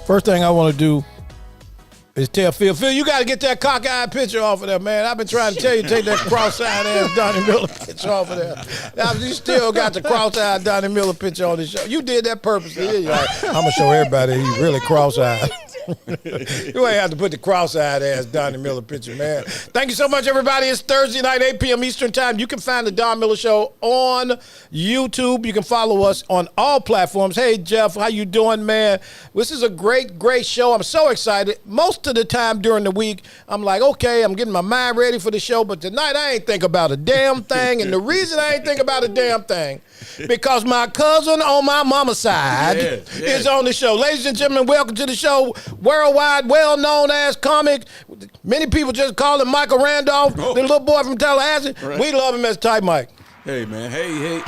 First thing I want to do is tell Phil, you got to get that cockeyed picture off of there, man. I've been trying to tell you to take that cross-eyed ass Donnie Miller picture off of there. Now, you still got the cross-eyed Donnie Miller picture on the show. You did that purposely. You're like, I'm going to show everybody he's really cross-eyed. You ain't have to put the cross-eyed ass Donnie Miller picture, man. Thank you so much, everybody. It's Thursday night, 8 p.m. Eastern time. You can find the Don Miller Show on YouTube. You can follow us on all platforms. Hey, Jeff, how you doing, man? This is a great, great show. I'm so excited. Most of the time during the week, I'm like, okay, I'm getting my mind ready for the show, but tonight I ain't think about a damn thing. And the reason I ain't think about a damn thing, because my cousin on my mama's side is on the show. Ladies and gentlemen, welcome to the show. Worldwide, well-known as comic. Many people just call him Michael Randolph, the little boy from Tallahassee. Right. We love him as Tight Mike. Hey, man. Hey,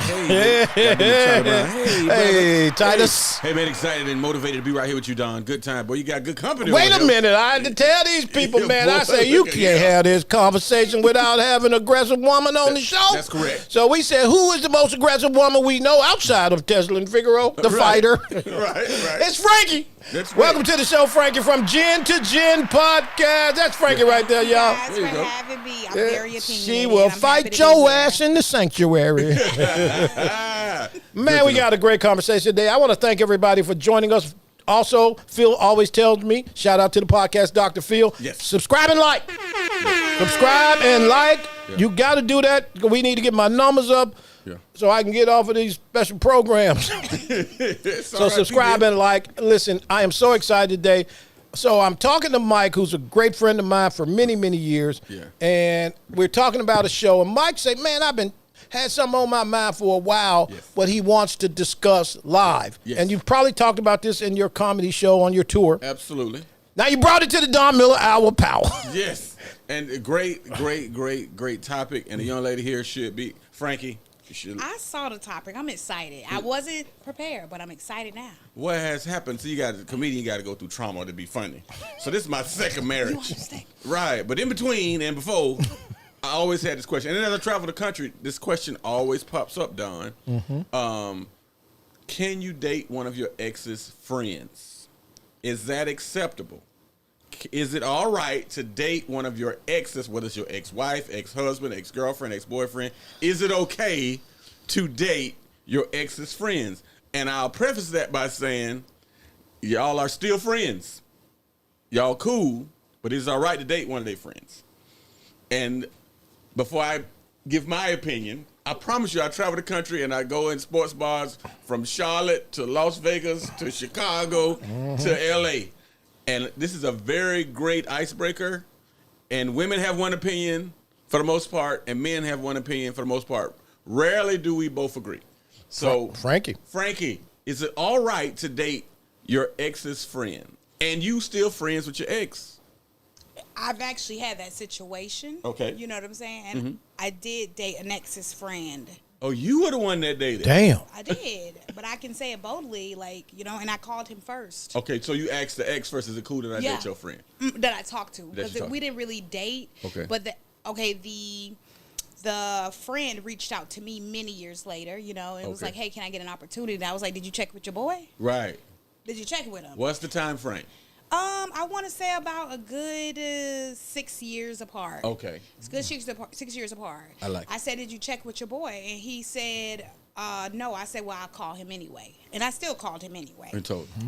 Titus. Hey, man, excited and motivated to be right here with you, Don. Good time. Boy, you got good company. Wait a minute. I had to tell these people, man. I say, you can't have this conversation without having an aggressive woman on the show. That's correct. So we said, who is the most aggressive woman we know outside of Tesla and Figaro, the fighter? Right. It's Frankie. That's right. Welcome to the show, Frankie, from Gin to Gin Podcast. That's Frankie right there, y'all. Thanks for having me. I'm very opinionated. She will fight your ass in the sanctuary. Man, we got a great conversation today. I want to thank everybody for joining us. Also, Phil always tells me, shout out to the podcast, Dr. Phil. Yes. Subscribe and like. Subscribe and like. Yeah. You got to do that. We need to get my numbers up. Yeah. So I can get off of these special programs. So subscribe and like. Listen, I am so excited today. So I'm talking to Mike, who's a great friend of mine for many, many years. Yeah. And we're talking about a show. And Mike said, man, I've been had something on my mind for a while, what he wants to discuss live. Yes. And you've probably talked about this in your comedy show on your tour. Absolutely. Now you brought it to the Don Miller Hour Power. Yes. And a great topic. And the young lady here should be Frankie. I saw the topic. I'm excited. I wasn't prepared, but I'm excited now. What has happened? So you got a comedian got to go through trauma to be funny. So this is my second marriage. You understand? Right. But in between and before, I always had this question. And then as I travel the country, this question always pops up, Don. Mm-hmm. Can you date one of your ex's friends? Is that acceptable? Is it all right to date one of your exes, whether it's your ex-wife, ex-husband, ex-girlfriend, ex-boyfriend? Is it okay to date your ex's friends? And I'll preface that by saying, y'all are still friends. Y'all cool, but it's all right to date one of their friends. And before I give my opinion, I promise you I travel the country and I go in sports bars from Charlotte to Las Vegas to Chicago to L.A., and this is a very great icebreaker. And women have one opinion for the most part, and men have one opinion for the most part. Rarely do we both agree. So, Frankie, is it all right to date your ex's friend? And you still friends with your ex? I've actually had that situation. Okay. You know what I'm saying? And I did date an ex's friend. Oh, you were the one that dated. Damn. I did, but I can say it boldly, and I called him first. Okay, so you asked the ex first, is it cool that I date your friend? That I talked to. Because we didn't really date. Okay. But the friend reached out to me many years later, and was like, hey, can I get an opportunity? And I was like, did you check with your boy? Right. Did you check with him? What's the time frame? I want to say about a good 6 years apart. Okay. It's good 6 years apart. I said, did you check with your boy? And he said, no. I said, well, I'll call him anyway. And I still called him anyway.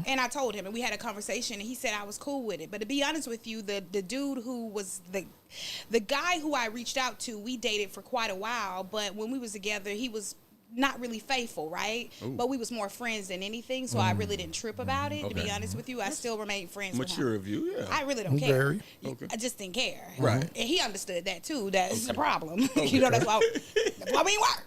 And I told him, and we had a conversation, and he said I was cool with it. But to be honest with you, the dude who was the guy who I reached out to, we dated for quite a while. But when we was together, he was not really faithful, right? Ooh. But we was more friends than anything, so I really didn't trip about it. To be honest with you, I still remain friends with him. Mature of you, yeah. I really don't care. I just didn't care. Right. And he understood that too. That's the problem. That's why we ain't work.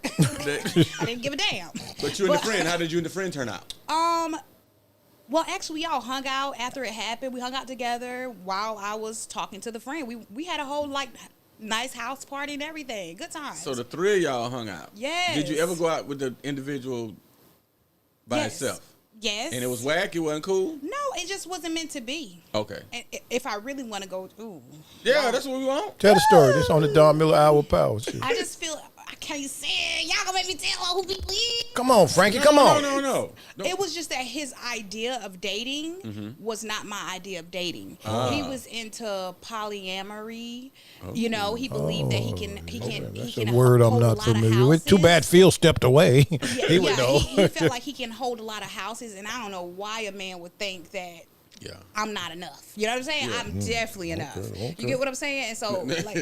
I didn't give a damn. But you and the friend, how did you and the friend turn out? Well, actually, we all hung out after it happened. We hung out together while I was talking to the friend. We had a whole nice house party and everything. Good times. So the three of y'all hung out. Yes. Did you ever go out with the individual by itself? Yes. And it was whack? It wasn't cool? No, it just wasn't meant to be. Okay. And if I really want to go, yeah, that's what we want. Tell the story. This on the Don Miller Hour Power. I just feel can't say it. Y'all gonna make me tell who people is. Come on, Frankie. Come on. No. It was just that his idea of dating was not my idea of dating. He was into polyamory. You know, he believed that he That's can a word I'm hold a not lot of familiar with. Too houses. bad Phil stepped away. He would know. He felt like he can hold a lot of houses, and I don't know why a man would think that. Yeah. I'm not enough. You know what I'm saying? Yeah. I'm definitely enough. Okay. You get what I'm saying? And so, like,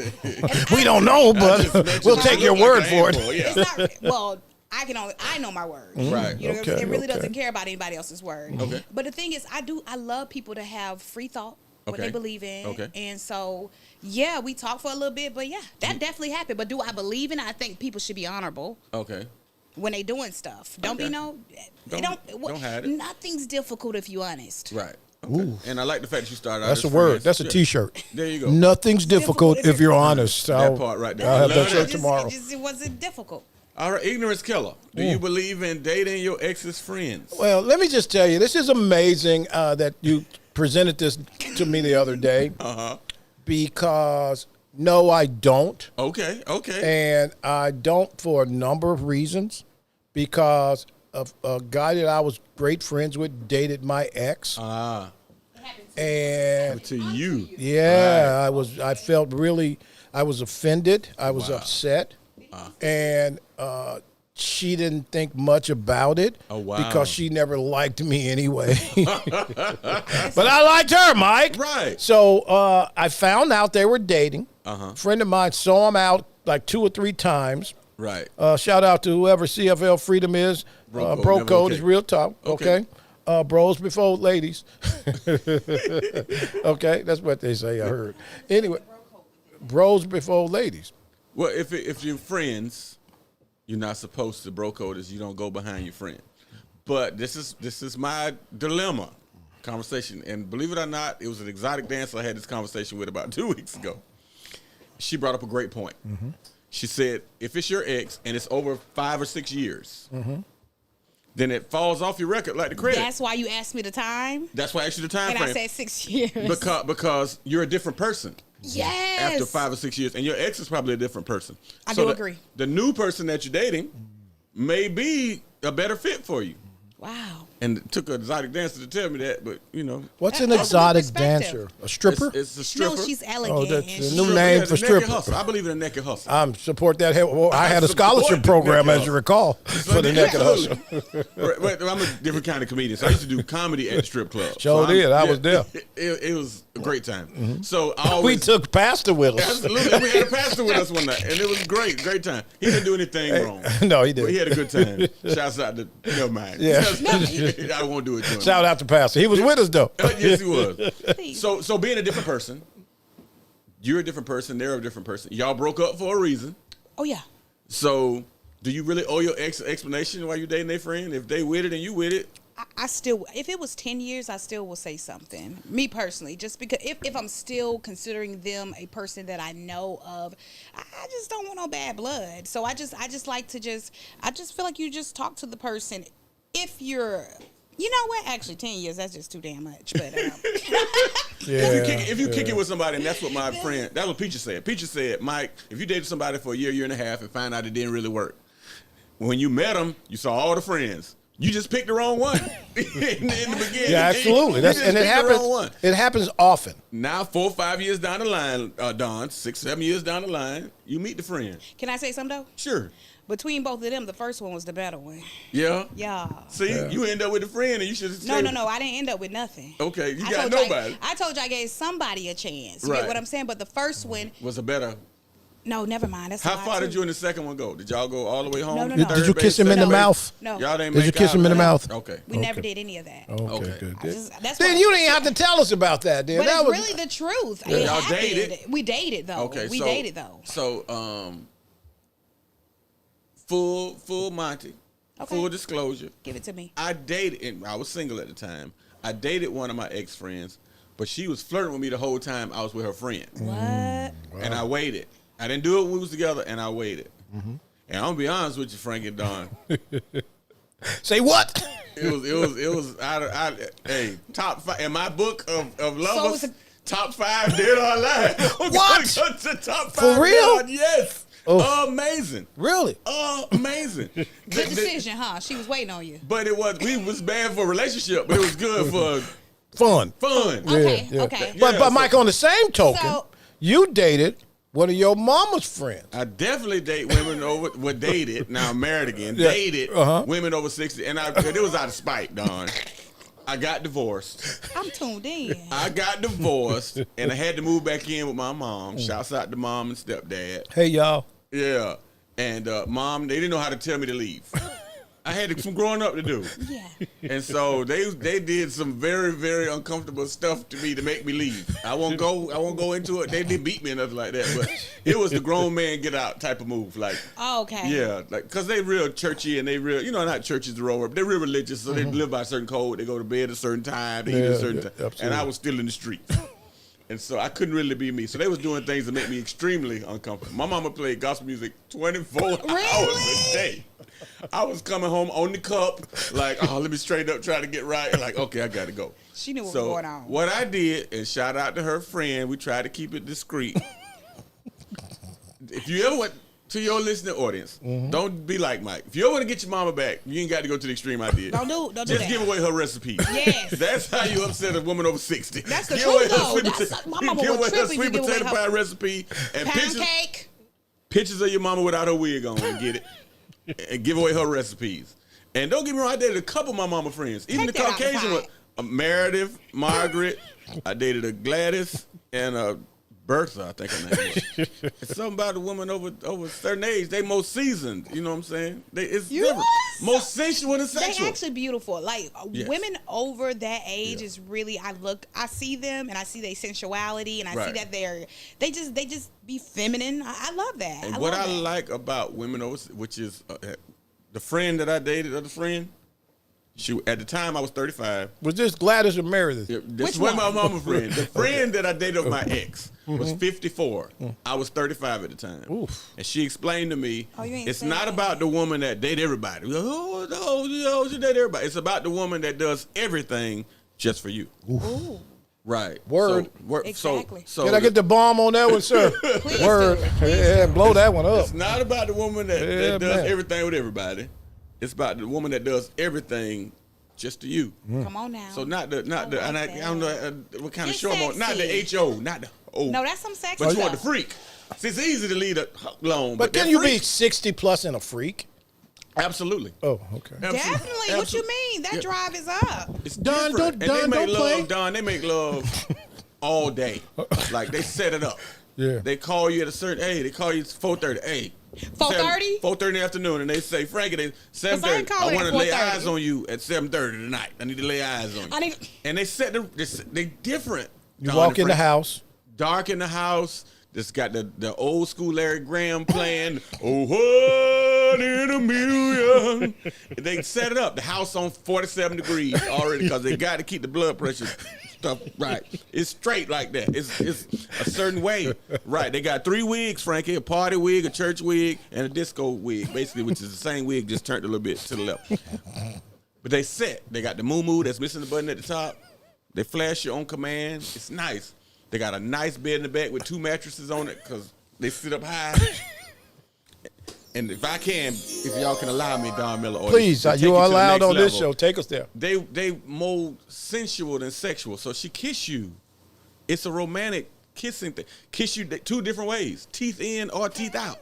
We don't know, but we'll take your word for it. It's not, well, I know my word. Right. You know, Okay, it really okay. doesn't care about anybody else's word. Okay. But the thing is, I love people to have free thought, what Okay. they believe in. Okay. And so, yeah, we talk for a little bit, but yeah, that definitely happened. But do I believe in it? I think people should be honorable Okay. when they doing stuff. Don't Okay. be Don't hide it. Nothing's difficult if you honest. Right. Okay. And I like the fact that you started out That's a as word. friends. That's a Yeah. T-shirt. There you go. Nothing's difficult if you're honest. That part right there. I'll have I that love shirt that. tomorrow. It wasn't difficult. All right, ignorance killer. Do you believe in dating your ex's friends? Well, let me just tell you, this is amazing that you presented this to me the other day. Because no, I don't. Okay. And I don't for a number of reasons. Because a guy that I was great friends with dated my ex. And To you. yeah, I felt really, I was offended. I was upset. And she didn't think much about it. Oh, wow. Because she never liked me anyway. But I liked her, Mike. Right. So I found out they were dating. Uh-huh. A friend of mine saw him out like 2 or 3 times. Right. Shout out to whoever CFL Freedom is. Bro Bro code, code okay. is real talk. Okay. Okay. Bros before ladies. Okay, that's what they say. I heard. Anyway, bros before ladies. Well, if you're friends, you're not supposed to. Bro code is you don't go behind your friend. But this is my dilemma conversation. And believe it or not, it was an exotic dancer I had this conversation with about 2 weeks ago. She brought up a great point. She said, if it's your ex and it's over 5 or 6 years, then it falls off your record like the credit. That's why you asked me the time. That's why I asked you the time And frame. I said 6 years. Because you're a different person. Yes. After 5 or 6 years, and your ex is probably a different person. I do agree. The new person that you're dating may be a better fit for you. Wow. And it took an exotic dancer to tell me that, but you know, What's an That's exotic perspective. dancer? A stripper? it's a stripper. No, she's elegant. Oh, that's and a she- new name Yeah, for the naked stripper. hustle. I believe in a naked hustle. I support that. Well, I had a support scholarship the program, naked as you recall, for the naked hustle. But I'm a different kind of comedian, so I used to do comedy at the strip club. Sure did. I was there. It was a great time. So I We always took Pastor with us. absolutely. We had a pastor with us one night, and it was great time. He didn't do anything wrong. No, he But he didn't. had a good time. Shouts out to never mind. Yeah. I won't do it to him. Shout out to Pastor. He was with us though. Yes, he was. So being a different person, you're a different person. They're a different person. Y'all broke up for a reason. Oh, yeah. So do you really owe your ex an explanation why you dating their friend? If they with it and you with it, I still, if it was 10 years, I still will say something. Me personally, just because if I'm still considering them a person that I know of, I just don't want no bad blood. So I just like to I just feel like you just talk to the person. If you're, you know what? Actually, 10 years, that's just too damn much. But if you kick it with somebody, and that's what my friend, that's what Peaches said. Peaches said, Mike, if you dated somebody for a year and a half and find out it didn't really work, when you met them, you saw all the friends. You just picked the wrong one in the beginning. Yeah, absolutely. You just And it picked the wrong happens. one. It happens often. Now, 4 or 5 years down the line, Don, 6, 7 years down the line, you meet the friend. can I say something though? Sure. Between both of them, the first one was the better one. Yeah. Yeah. See, you end up with a friend, and you should say, No. I didn't end up with nothing. Okay, you I got told you nobody. I told you I gave somebody a chance. You Right. get what I'm saying? But the first one, Was a better. no, never mind. That's a How lie, far too. did you and the second one go? Did y'all go all the way home? No. Did you kiss him in the mouth? No. Y'all didn't Did you make kiss out, him in the right? mouth? Okay. We never did any of that. Okay, Okay. good. That's Then what- you didn't have to tell us about that. Then But that it's was really the truth. It Y'all happened. dated? We dated though. Okay. We dated though. So, full Monty. Okay. Full disclosure. Give it to me. I dated, and I was single at the time. I dated one of my ex friends, but she was flirting with me the whole time I was with her friend. What? And I waited. I didn't do it when we was together, and I waited. And I'm gonna be honest with you, Frank and Don. say what? It was hey, top 5 in my book of it lovers. was Top 5 dead or alive. What? Go to top 5 For real? dead or- yes. Amazing. Really? Amazing. Good decision, huh? She was waiting on you. But we was bad for a relationship, but it was good for fun. Okay, Yeah. okay. But Mike, on the same token, you dated one of your mama's friends. I definitely date women dated. Now I'm married again. Yeah. Dated women over 60, and it was out of spite, Don. I got divorced. I'm tuned in. I got divorced, and I had to move back in with my mom. Shouts out to mom and stepdad. Hey, y'all. Yeah, and mom, they didn't know how to tell me to leave. I had some growing up to do. Yeah. And so they did some very, very uncomfortable stuff to me to make me leave. I won't go into it. They didn't beat me or nothing like that, but it was the grown man get out type of move. Like, okay. Yeah, like because they real churchy and they real, not churches to roll up. They're real religious, so they live by a certain code. They go to bed at a certain time. They eat at a certain time. Absolutely. And I was still in the streets. And so I couldn't really be me. So they was doing things that made me extremely uncomfortable. My mama played gospel music 24 hours a day. I was coming home on the cup, like, let me straighten up, try to get right. Like, okay, I got to go. She knew what was going on. What I did, and shout out to her friend, we tried to keep it discreet. If you ever went to your listening audience, don't be like Mike. If you ever want to get your mama back, you ain't got to go to the extreme I did. Don't do that. Just give away her recipe. Yes. That's how you upset a woman over 60. That's the give truth, away though. My mama give would away trip her if you sweet give away potato her pie recipe and pound cake. pictures of your mama without her wig on and get it. And give away her recipes. And don't get me wrong, I dated a couple of my mama friends. Even Take the that out the Caucasian one. pot. Meredith, Margaret. I dated a Gladys and a Bertha, I think her name was. It's something about a woman over a certain age. They most seasoned. You know what I'm saying? It's different. Most sensual and sexual. They actually beautiful. Like Yes. women over that age is really. I see them and I see their sensuality and I see that they just be feminine. I love that. And I what love I that. like about women over, which is the friend that I dated, other friend. At the time I was 35. Was this Gladys or Meredith? This Which was one? my mama friend. The friend that I dated of my ex was 54. I was 35 at the time. Oof. And she explained to me, Oh, you ain't it's saying not that. about the woman that date everybody. Oh, no, she date everybody. It's about the woman that does everything just for you. Ooh. Right. Word. Exactly. So Can I get the bomb on that one, sir? Please Word. do. Please Yeah, blow that one up. it's not about the woman that does man. everything with everybody. It's about the woman that does everything just to you. Come on now. So not the and I don't know what kind of Get show I'm on. Not the sexy. HO, not the O. No, that's some sexy But you want the stuff. freak. See, it's easy to lead alone. But can that you be freak, 60 plus and a freak? Absolutely. Oh, okay. Definitely. What you mean? That drive is up. It's Don, different. don't- And Don, they make don't love, play. Don, they make love all day. Like they set it up. Yeah. They call you at a certain, they call you at 4:30. 4:30? 4:30 in the afternoon, and they say, Frankie, they 7:30. call I it want at to lay 4:30. eyes on you at 7:30 tonight. I need to lay eyes on you. And they set they different. You Don walk and in the Frank. house. Dark in the house. This got the old school Larry Graham playing. Oh, 1 in a million. They set it up. The house on 47 degrees already because they got to keep the blood pressure stuff right. It's straight like that. It's a certain way. Right. They got 3 wigs, Frankie. A party wig, a church wig, and a disco wig, basically, which is the same wig, just turned a little bit to the left. But they set. They got the moo-moo that's missing the button at the top. They flash you on command. It's nice. They got a nice bed in the back with 2 mattresses on it because they sit up high. And if y'all can allow me, Don Miller, or Please, to take you are to the allowed next on this level, show. Take us there. They more sensual than sexual. So she kiss you. It's a romantic kissing thing. Kiss you 2 different ways, teeth in or teeth out.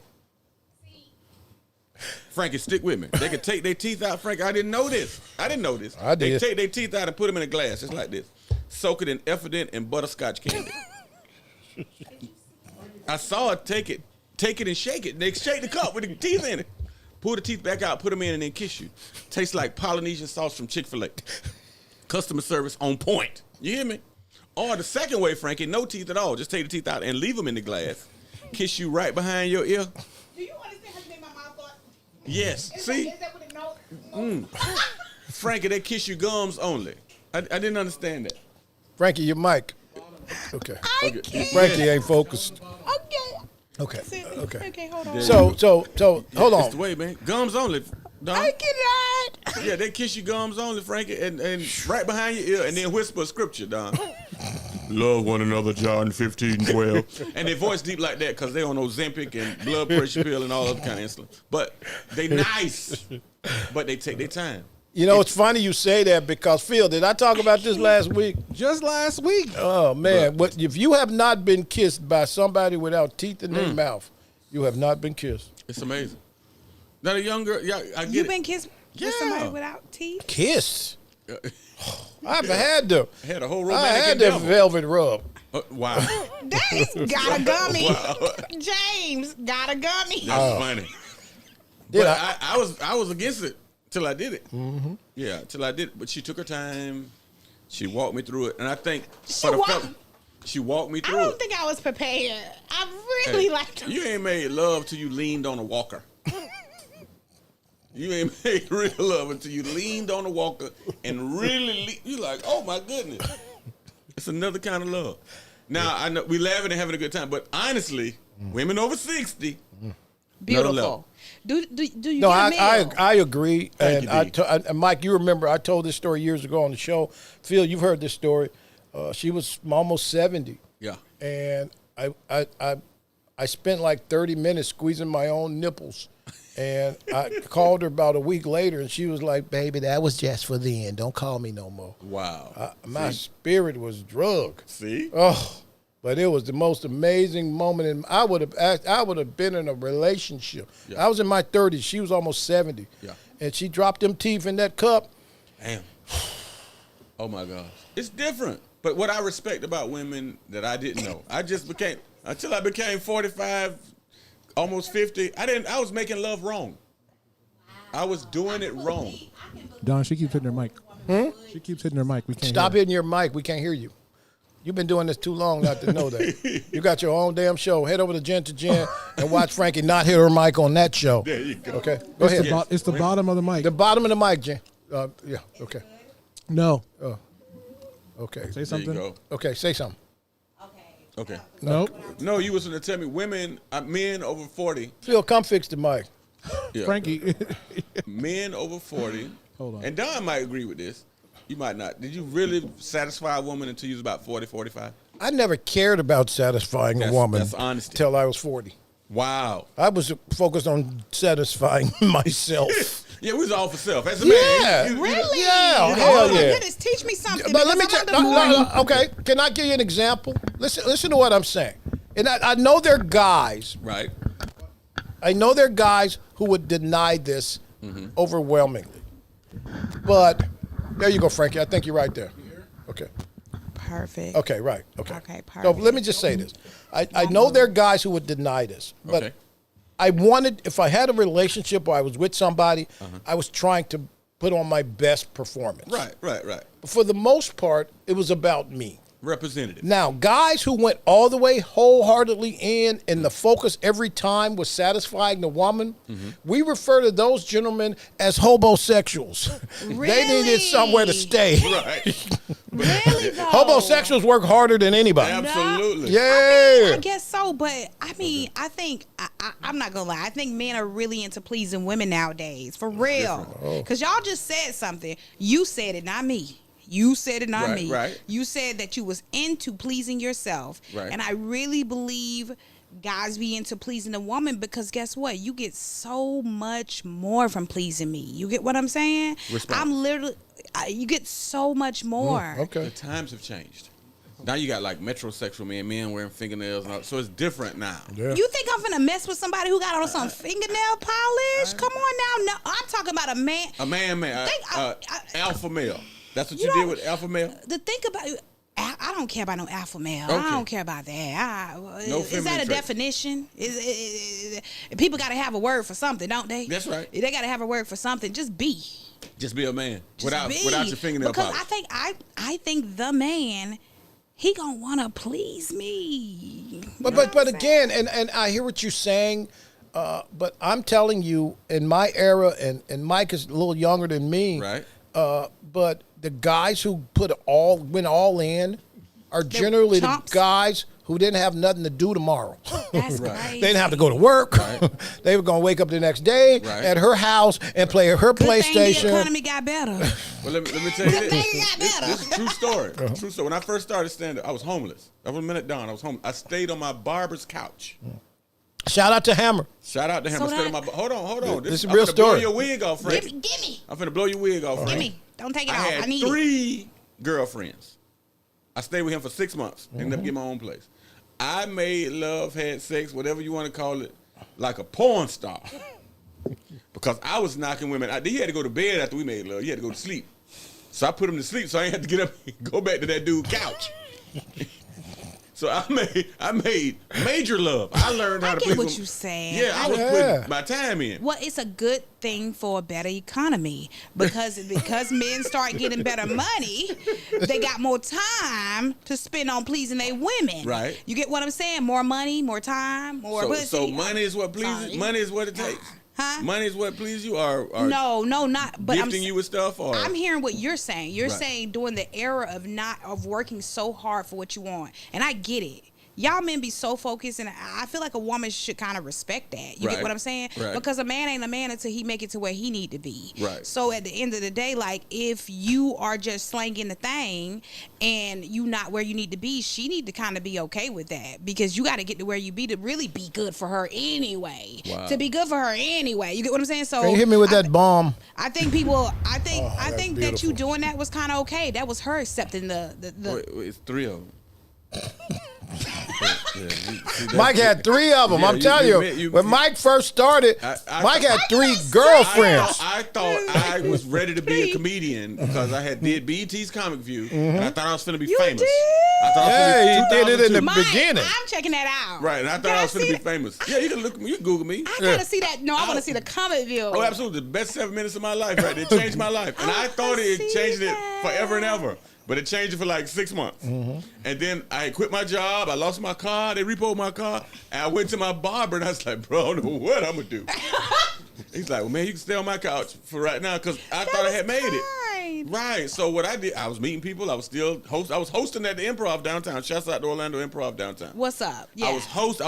Frankie, stick with me. They could take their teeth out, Frankie. I didn't know this. I did. They take their teeth out and put them in a glass, just like this. Soak it in Effident and butterscotch candy. I saw her take it and shake it. They shake the cup with the teeth in it. Pull the teeth back out, put them in, and then kiss you. Tastes like Polynesian sauce from Chick-fil-A. Customer service on point. You hear me? Or the second way, Frankie, no teeth at all. Just take the teeth out and leave them in the glass. Kiss you right behind your ear. Do you understand how to make my mouth thought? Yes. See? Is that what it knows? Frankie, they kiss you gums only. I didn't understand that. Frankie, your mic. Okay. I can't. Frankie ain't focused. Okay. Okay. Okay. Okay, hold on. So hold It's on. the way, man. Gums only. Don. I cannot. Yeah, they kiss you gums only, Frankie, and right behind your ear, and then whisper a scripture, Don. Love one another, John 15:12. And they voice deep like that because they on Ozempic and blood pressure pill and all other kind of insulin. But they nice, but they take their time. You know, it's funny you say that because, Phil, did I talk about this last week? Just last week. Oh, man. But if you have not been kissed by somebody without teeth in their mouth, you have not been kissed. It's amazing. Now, the young girl, yeah, I get You it. been kissed with somebody without teeth? Kissed? I've had the Had a whole I romantic had the endeavor. velvet rub. Wow. That's got a gummy. Wow. James got a gummy. That's funny. Did But I? I was against it till I did it. Mm-hmm. Yeah, till I did it. But she took her time. She walked me through it. And I think she walked me I through don't it. think I was prepared. I really liked You ain't made love till you leaned on a walker. You ain't made real love until you leaned on a walker and really you like, oh my goodness. It's another kind of love. Now, I know we laughing and having a good time, but honestly, women over 60, beautiful. Do you No, get a meal? I agree. Thank And you, D. and Mike, you remember I told this story years ago on the show. Phil, you've heard this story. She was almost 70. Yeah. And I spent like 30 minutes squeezing my own nipples. And I called her about a week later, and she was like, "Baby, that was just for the end. Don't call me no more." Wow. My spirit was drugged. See? Oh, but it was the most amazing moment. And I would have been in a relationship. Yeah. I was in my 30s. She was almost 70. Yeah. And she dropped them teeth in that cup. Damn. Oh my gosh. It's different. But what I respect about women that I didn't know, until I became 45, almost 50, I was making love wrong. I was doing it wrong. Don, she keeps hitting her mic. She keeps hitting her mic. We can't Stop hear hitting your mic. We can't hear you. You've been doing this too long not to know that. You got your own damn show. Head over to Jen and watch Frankie not hit her mic on that show. There you go. Okay, go ahead. her. It's the bottom of the mic. The bottom of the mic, Jen. Yeah, okay. No. Okay. Say There you something. go. Okay, say something. Okay. Nope. No, you was going to tell me men over 40. Phil, come fix the mic. Yeah. Frankie. Men over 40. Hold on. And Don might agree with this. You might not. Did you really satisfy a woman until you was about 40, 45? I never cared about satisfying a woman That's honesty. till I was 40. Wow. I was focused on satisfying myself. Yeah, we was all for self. As a Yeah. man. Really? Yeah, Oh hell my yeah. goodness, teach me something. But let me because just, I'm under more- okay, can I give you an example? Listen to what I'm saying. And I know there are guys, Right. I know there are guys who would deny this Mm-hmm. overwhelmingly. But there you go, Frankie. I think you're right there. Okay. Perfect. Okay, right. Okay. Okay, So perfect. let me just say this. I know there are guys who would deny this, but Okay. I wanted, if I had a relationship or I was with somebody, I was trying to put on my best performance. Right. But for the most part, it was about me. Representative. Now, guys who went all the way wholeheartedly in and the focus every time was satisfying the woman, we refer to those gentlemen as hobosexuals. They needed somewhere to stay. Right. Really though? Homosexuals work harder than anybody. Absolutely. Yeah. I guess so, but I mean, I think I'm not gonna lie. I think men are really into pleasing women nowadays, for real. Because y'all just said something. You said it, not me. You said it, not Right, me. right. You said that you was into pleasing yourself, Right. and I really believe guys be into pleasing a woman because guess what? You get so much more from pleasing me. You get what I'm saying? Response. I'm literally. You get so much more. Okay. The times have changed. Now you got like metrosexual men wearing fingernails, and all, so it's different now. Yeah. You think I'm finna mess with somebody who got on some fingernail polish? Come on now. No, I'm talking about a man. A man, alpha male. That's what you You did don't- with alpha male? The thing about I don't care about no alpha male. Okay. I don't care about that. No Is feminine that a trait. definition? People got to have a word for something, don't they? That's right. They got to have a word for something. Just be. Just be a man. Just Without be. your fingernail because polish. I think the man, he gonna wanna please me. But again, and I hear what you're saying, but I'm telling you, in my era, and Mike is a little younger than me, Right. But the guys who went all in, are generally the chumps. guys who didn't have nothing to do tomorrow. That's crazy. They didn't have to go to work. Right. They were going to wake up the next day Right. at her house and play her Good thing the PlayStation. economy got better. Well, let me tell you Good thing this. it got better. This is a true story. Uh-huh. True story. When I first started stand-up, I was homeless. That was a minute down. I was homeless. I stayed on my barber's couch. Shout out to Hammer. Shout out to him. So I stayed that- on my. Hold on. This is a I'm real finna blow story. your wig off, Frank. Gimme. I'm finna blow your wig off, Frank. Gimme. Don't take it I off. had I need it. 3 girlfriends. I stayed with him for 6 months. Ended up getting my own place. I made love, had sex, whatever you want to call it, like a porn star. Because I was knocking women out. He had to go to bed after we made love. He had to go to sleep. So I put him to sleep so I ain't had to get up and go back to that dude's couch. So I made major love. I learned how I to get please what women. you're saying. Yeah, I was putting my time in. Well, it's a good thing for a better economy because men start getting better money, they got more time to spend on pleasing their women. Right. You get what I'm saying? More money, more time, more pussy. So money is what pleases. Sorry. Money is what it takes. Huh? Money is what pleases you, or No, not. But gifting you with stuff, or I'm hearing what you're saying. You're Right. saying during the era of working so hard for what you want, and I get it. Y'all men be so focused, and I feel like a woman should kind of respect that. You Right. get what I'm saying? Right. Because a man ain't a man until he make it to where he need to be. Right. So at the end of the day, like if you are just slanging the thing and you not where you need to be, she need to kind of be okay with that because you got to get to where you be to really be good for her anyway. Wow. To be good for her anyway. You get what I'm saying? So Can you hit me with that bomb? I think people. I think that's that you beautiful. doing that was kind of okay. That was her accepting the. Wait, it's 3 of them. Mike had 3 of them. Yeah, I'm telling you. When Mike first started, I- Mike had 3 girlfriends. I thought I was ready to be a comedian because I had did BET's Comic View, and I thought I was going to be You famous. did? I thought I was Yeah, finna be he did it in the 2002. Mike, beginning. I'm checking that out. Right, and I thought Can I was going see to be famous. Yeah, you can look at me. You can Google me. I gotta see that. No, I want to see the comment view. Oh, absolutely. The best 7 minutes of my life, right? It changed my life. And I thought it see changed that. it forever and ever. But it changed it for like 6 months. And then I quit my job. I lost my car. They repoed my car. And I went to my barber and I was like, bro, I don't know what I'm going to do. He's like, well, man, you can stay on my couch for right now because I thought I had made it. Fine. Right. So what I did, I was meeting people. I was still I was hosting at the Improv downtown. Shouts out to Orlando Improv downtown. What's up? Yeah. I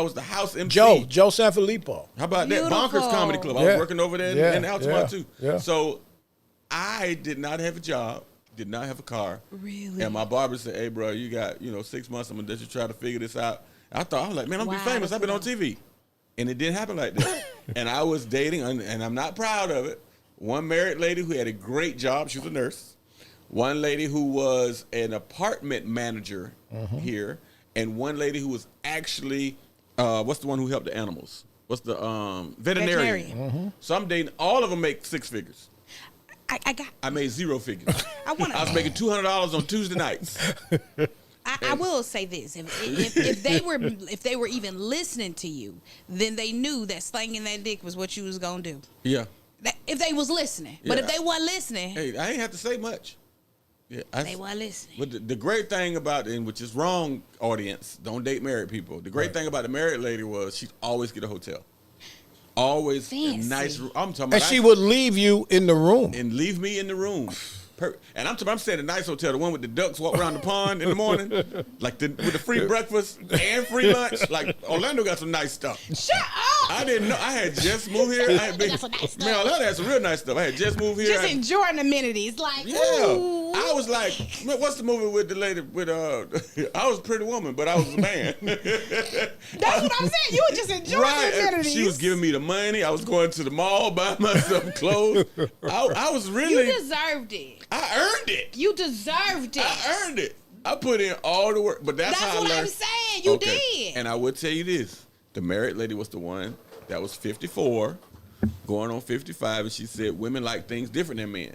was the house MC. Joe Sanfilippo. How about Beautiful. that? Bonkers Comedy Club. I Yeah. was working over there Yeah, in Altamont yeah, too. yeah. So I did not have a job, did not have a car. Really? And my barber said, hey, bro, you got 6 months. I'm going to let you try to figure this out. I was like, man, I'm going to be Wow, famous. I've been on that's TV. And it didn't happen like that. And I was dating, and I'm not proud of it, one married lady who had a great job. She was a nurse. One lady who was an apartment manager here. And one lady who was actually, what's the one who helped the animals? What's the veterinarian? So I'm dating, all of them make 6 figures. I made 0 figures. I want I was making $200 on Tuesday nights. I will say this: if they were even listening to you, then they knew that slanging that dick was what you was gonna do. Yeah. If they was listening, but Yeah. if they wasn't listening, Hey, I ain't have to say much. Yeah, they weren't listening. But the great thing about it, and which is wrong, audience, don't date married people. The great thing about the married lady was she'd always get a hotel. Always a Fancy. nice room. I'm talking And about she would leave you in the room. and leave me in the room. And I'm staying at a nice hotel, the one with the ducks walk around the pond in the morning, like with the free breakfast and free lunch. Like Orlando got some nice stuff. Shut up! I didn't know. I had just moved here. I had been, That's some nice stuff. man, Orlando had some real nice stuff. I had just moved here. Just enjoying the amenities, like Yeah, ooh. I was like, man, what's the movie with the lady with I was a pretty woman, but I was a man. That's what I'm saying. You were just enjoying Right, the amenities. she was giving me the money. I was going to the mall buying myself clothes. I was You really, deserved it. I earned it. You deserved it. I earned it. I put in all the work, but that's That's how I what learned. I'm saying. You did. And I would tell you this: the married lady was the one that was 54, going on 55, and she said women like things different than men.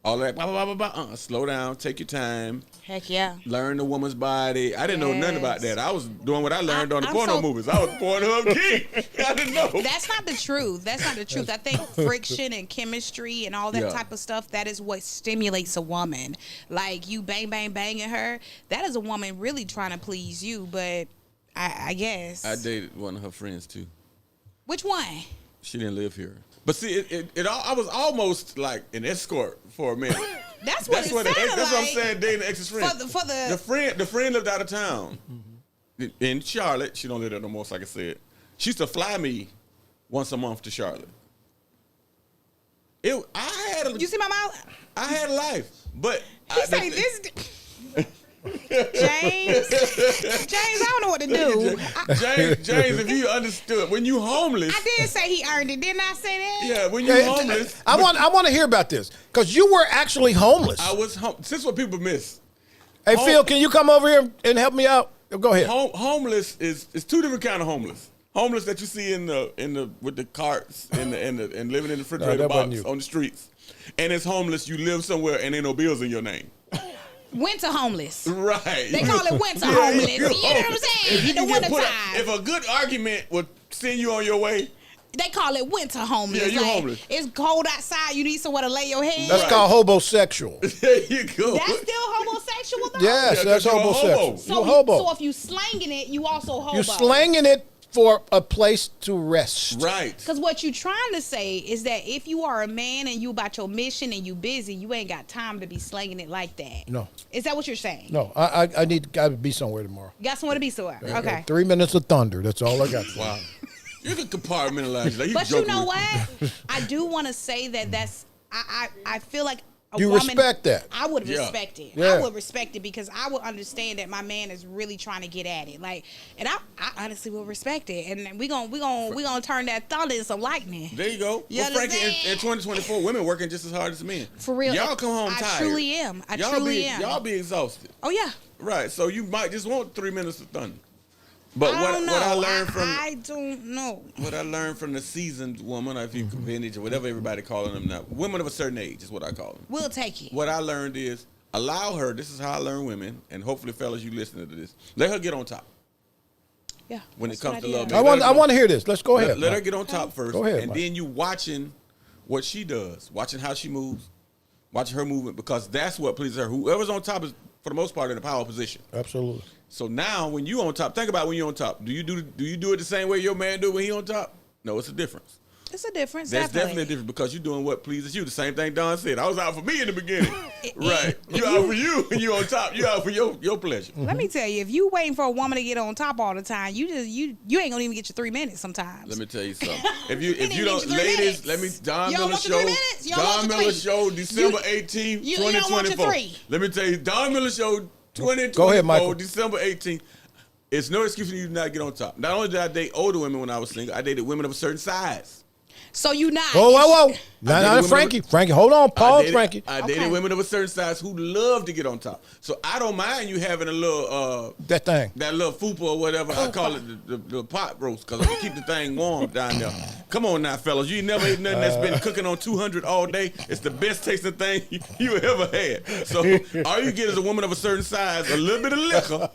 All that, blah, blah, blah, blah, blah. Slow down, take your time, Heck yeah. learn the woman's body. I didn't know nothing about Yes. that. I was doing what I learned on the I'm porno so- movies. I was Pornhub geek. I didn't know. That's not the truth. That's not the truth. I think friction and chemistry and all that Yeah. type of stuff, that is what stimulates a woman. Like you bang, bang, banging her, that is a woman really trying to please you, but I guess. I dated one of her friends too. Which one? She didn't live here. But see, I was almost like an escort for a minute. That's what it sounded like. That's what I'm saying. Dating an ex's friend. The friend lived out of town in Charlotte. She don't live there no more. Like I said, she used to fly me once a month to Charlotte. You see my mouth? I had a life, but he say this. James, I don't know what to do. James, if you understood, when you homeless, I did say he earned it. Didn't I say that? Yeah, when you homeless, I want to hear about this because you were actually homeless. I was homeless. This is what people miss. Hey, Phil, can you come over here and help me out? Go ahead. Homeless is two different kind of homeless. Homeless that you see in the with the carts and living in the refrigerator box on the streets, and it's homeless you live somewhere and ain't no bills in your name. Winter homeless. Right. They call it winter homeless. You know what I'm saying? In the wintertime. If a good argument would send you on your way. They call it winter homeless. Yeah, you're homeless. It's cold outside. You need somewhere to lay your head. That's called homosexual. There you go. That's still homosexual, though? Yes, that's homosexual. So, so if you slanging it, you also hobo. You're slanging it for a place to rest. Right. Because what you're trying to say is that if you are a man and you about your mission and you busy, you ain't got time to be slanging it like that. No. Is that what you're saying? No, I need to be somewhere tomorrow. You got somewhere to be somewhere. Okay. 3 minutes of thunder. That's all I got. Wow. You can compartmentalize. Like, but you know what? I do want to say that I feel like you woman, respect that. I would respect it. Yeah. I would respect it because I would understand that my man is really trying to get at it. Like, and I honestly will respect it. And we gonna turn that thunder into some lightning. There you go. You Frankie, in 2024, women working just as hard as men. For real. Y'all come home tired. I truly am. I truly am. Y'all be exhausted. Oh yeah. Right. So you might just want 3 minutes of thunder. But what I learned from I don't know. What I learned from the seasoned woman, if you vintage or whatever everybody calling them now, women of a certain age is what I call them. We'll take it. What I learned is allow her. This is how I learn women, and hopefully, fellas, you listening to this. Let her get on top. Yeah. When it comes to love, I want to hear this. Let's go ahead. Let her get on top first. Go ahead, and then you watching what she does, watching how she moves, watching her movement, because that's what pleases her. Whoever's on top is, for the most part, in a power position. Absolutely. So now, when you on top, think about when you're on top. Do you do it the same way your man do when he on top? No, it's a difference. It's a difference. That's definitely a difference because you're doing what pleases you. The same thing Don said. I was out for me in the beginning. Right. You out for you and you on top. You out for your pleasure. Let me tell you, if you waiting for a woman to get on top all the time, you ain't gonna even get your 3 minutes sometimes. Let me tell you something. If you don't, ladies, let me Don Miller show, December 18th, 2024. Let me tell you, Don Miller show 2024, go ahead, Michael. December 18th. It's no excuse for you to not get on top. Not only did I date older women when I was single, I dated women of a certain size. So you not. Whoa. Not Frankie. Frankie, hold on. Pause, Frankie. I dated women of a certain size who love to get on top. So I don't mind you having a little that little fupa or whatever. I call it the pot roast because I keep the thing warm down there. Come on now, fellas. You ain't never ate nothing that's been cooking on 200 all day. It's the best tasting thing you ever had. So all you get is a woman of a certain size, a little bit of liquor,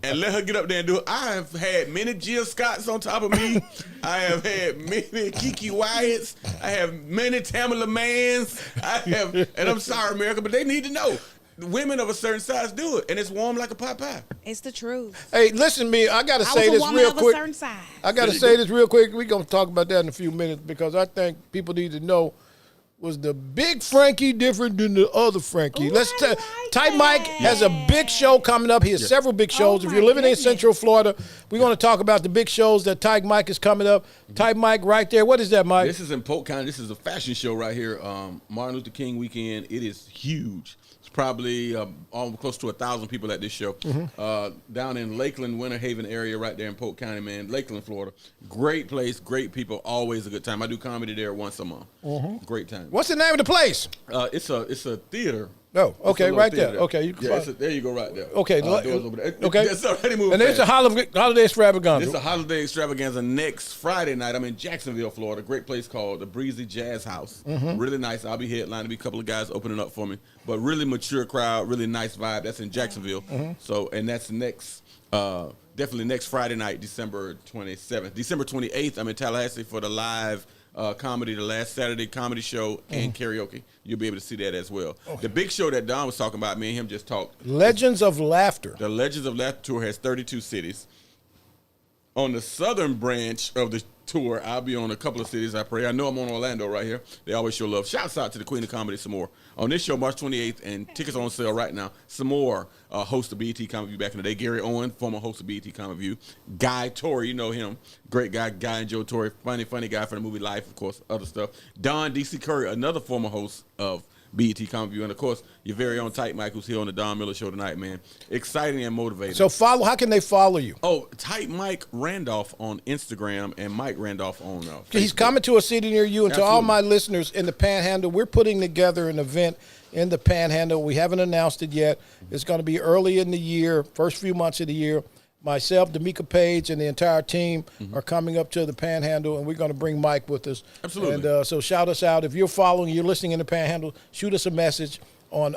and let her get up there and do it. I have had many Jill Scotts on top of me. I have had many Kiki Wyatts. I have many Tamala Mans. And I'm sorry, America, but they need to know. Women of a certain size do it, and it's warm like a pot pie. It's the truth. Hey, listen to me. I got to say this real quick. I got to say this real quick. We're going to talk about that in a few minutes because I think people need to know, was the big Frankie different than the other Frankie? Type Mike has a big show coming up. He has several big shows. If you're living in Central Florida, we're going to talk about the big shows that Type Mike is coming up. Type Mike right there. What is that, Mike? This is in Polk County. This is a fashion show right here. Martin Luther King weekend. It is huge. It's probably almost close to 1,000 people at this show. Down in Lakeland, Winter Haven area right there in Polk County, man. Lakeland, Florida. Great place, great people, always a good time. I do comedy there once a month. Great time. What's the name of the place? It's a theater. Oh, okay, right there. There. Okay, there you go, right there. Okay, okay. That's already moving. And there's a holiday extravaganza. It's a holiday extravaganza next Friday night. I'm in Jacksonville, Florida. Great place called the Breezy Jazz House. Really nice. I'll be headlining. There'll be a couple of guys opening up for me, but really mature crowd, really nice vibe. That's in Jacksonville. So, and that's next. Definitely next Friday night, December 27th. December 28th, I'm in Tallahassee for the live comedy, the last Saturday comedy show and karaoke. You'll be able to see that as well. The big show that Don was talking about, me and him just talked. Legends of Laughter. The Legends of Laughter tour has 32 cities. On the southern branch of the tour, I'll be on a couple of cities, I pray. I know I'm on Orlando right here. They always show love. Shouts out to the Queen of Comedy some more. On this show, March 28th, and tickets are on sale right now. Some more host of BET Comedy View back in the day. Gary Owen, former host of BET Comedy View. Guy Torrey, you know him. Great guy, Guy and Joe Torrey. Funny guy from the movie Life, of course, other stuff. Don D.C. Curry, another former host of BET Comedy View. And, of course, your very own Type Mike, who's here on the Don Miller Show tonight, man. Exciting and motivating. So how can they follow you? Oh, Type Mike Randolph on Instagram and Mike Randolph on Facebook. He's coming to a city near you. And Absolutely. to all my listeners in the Panhandle, we're putting together an event in the Panhandle. We haven't announced it yet. It's going to be early in the year, first few months of the year. Myself, D'Amica Page, and the entire team are coming up to the Panhandle, and we're going to bring Mike with us. Absolutely. And so shout us out. If you're following, you're listening in the Panhandle, shoot us a message on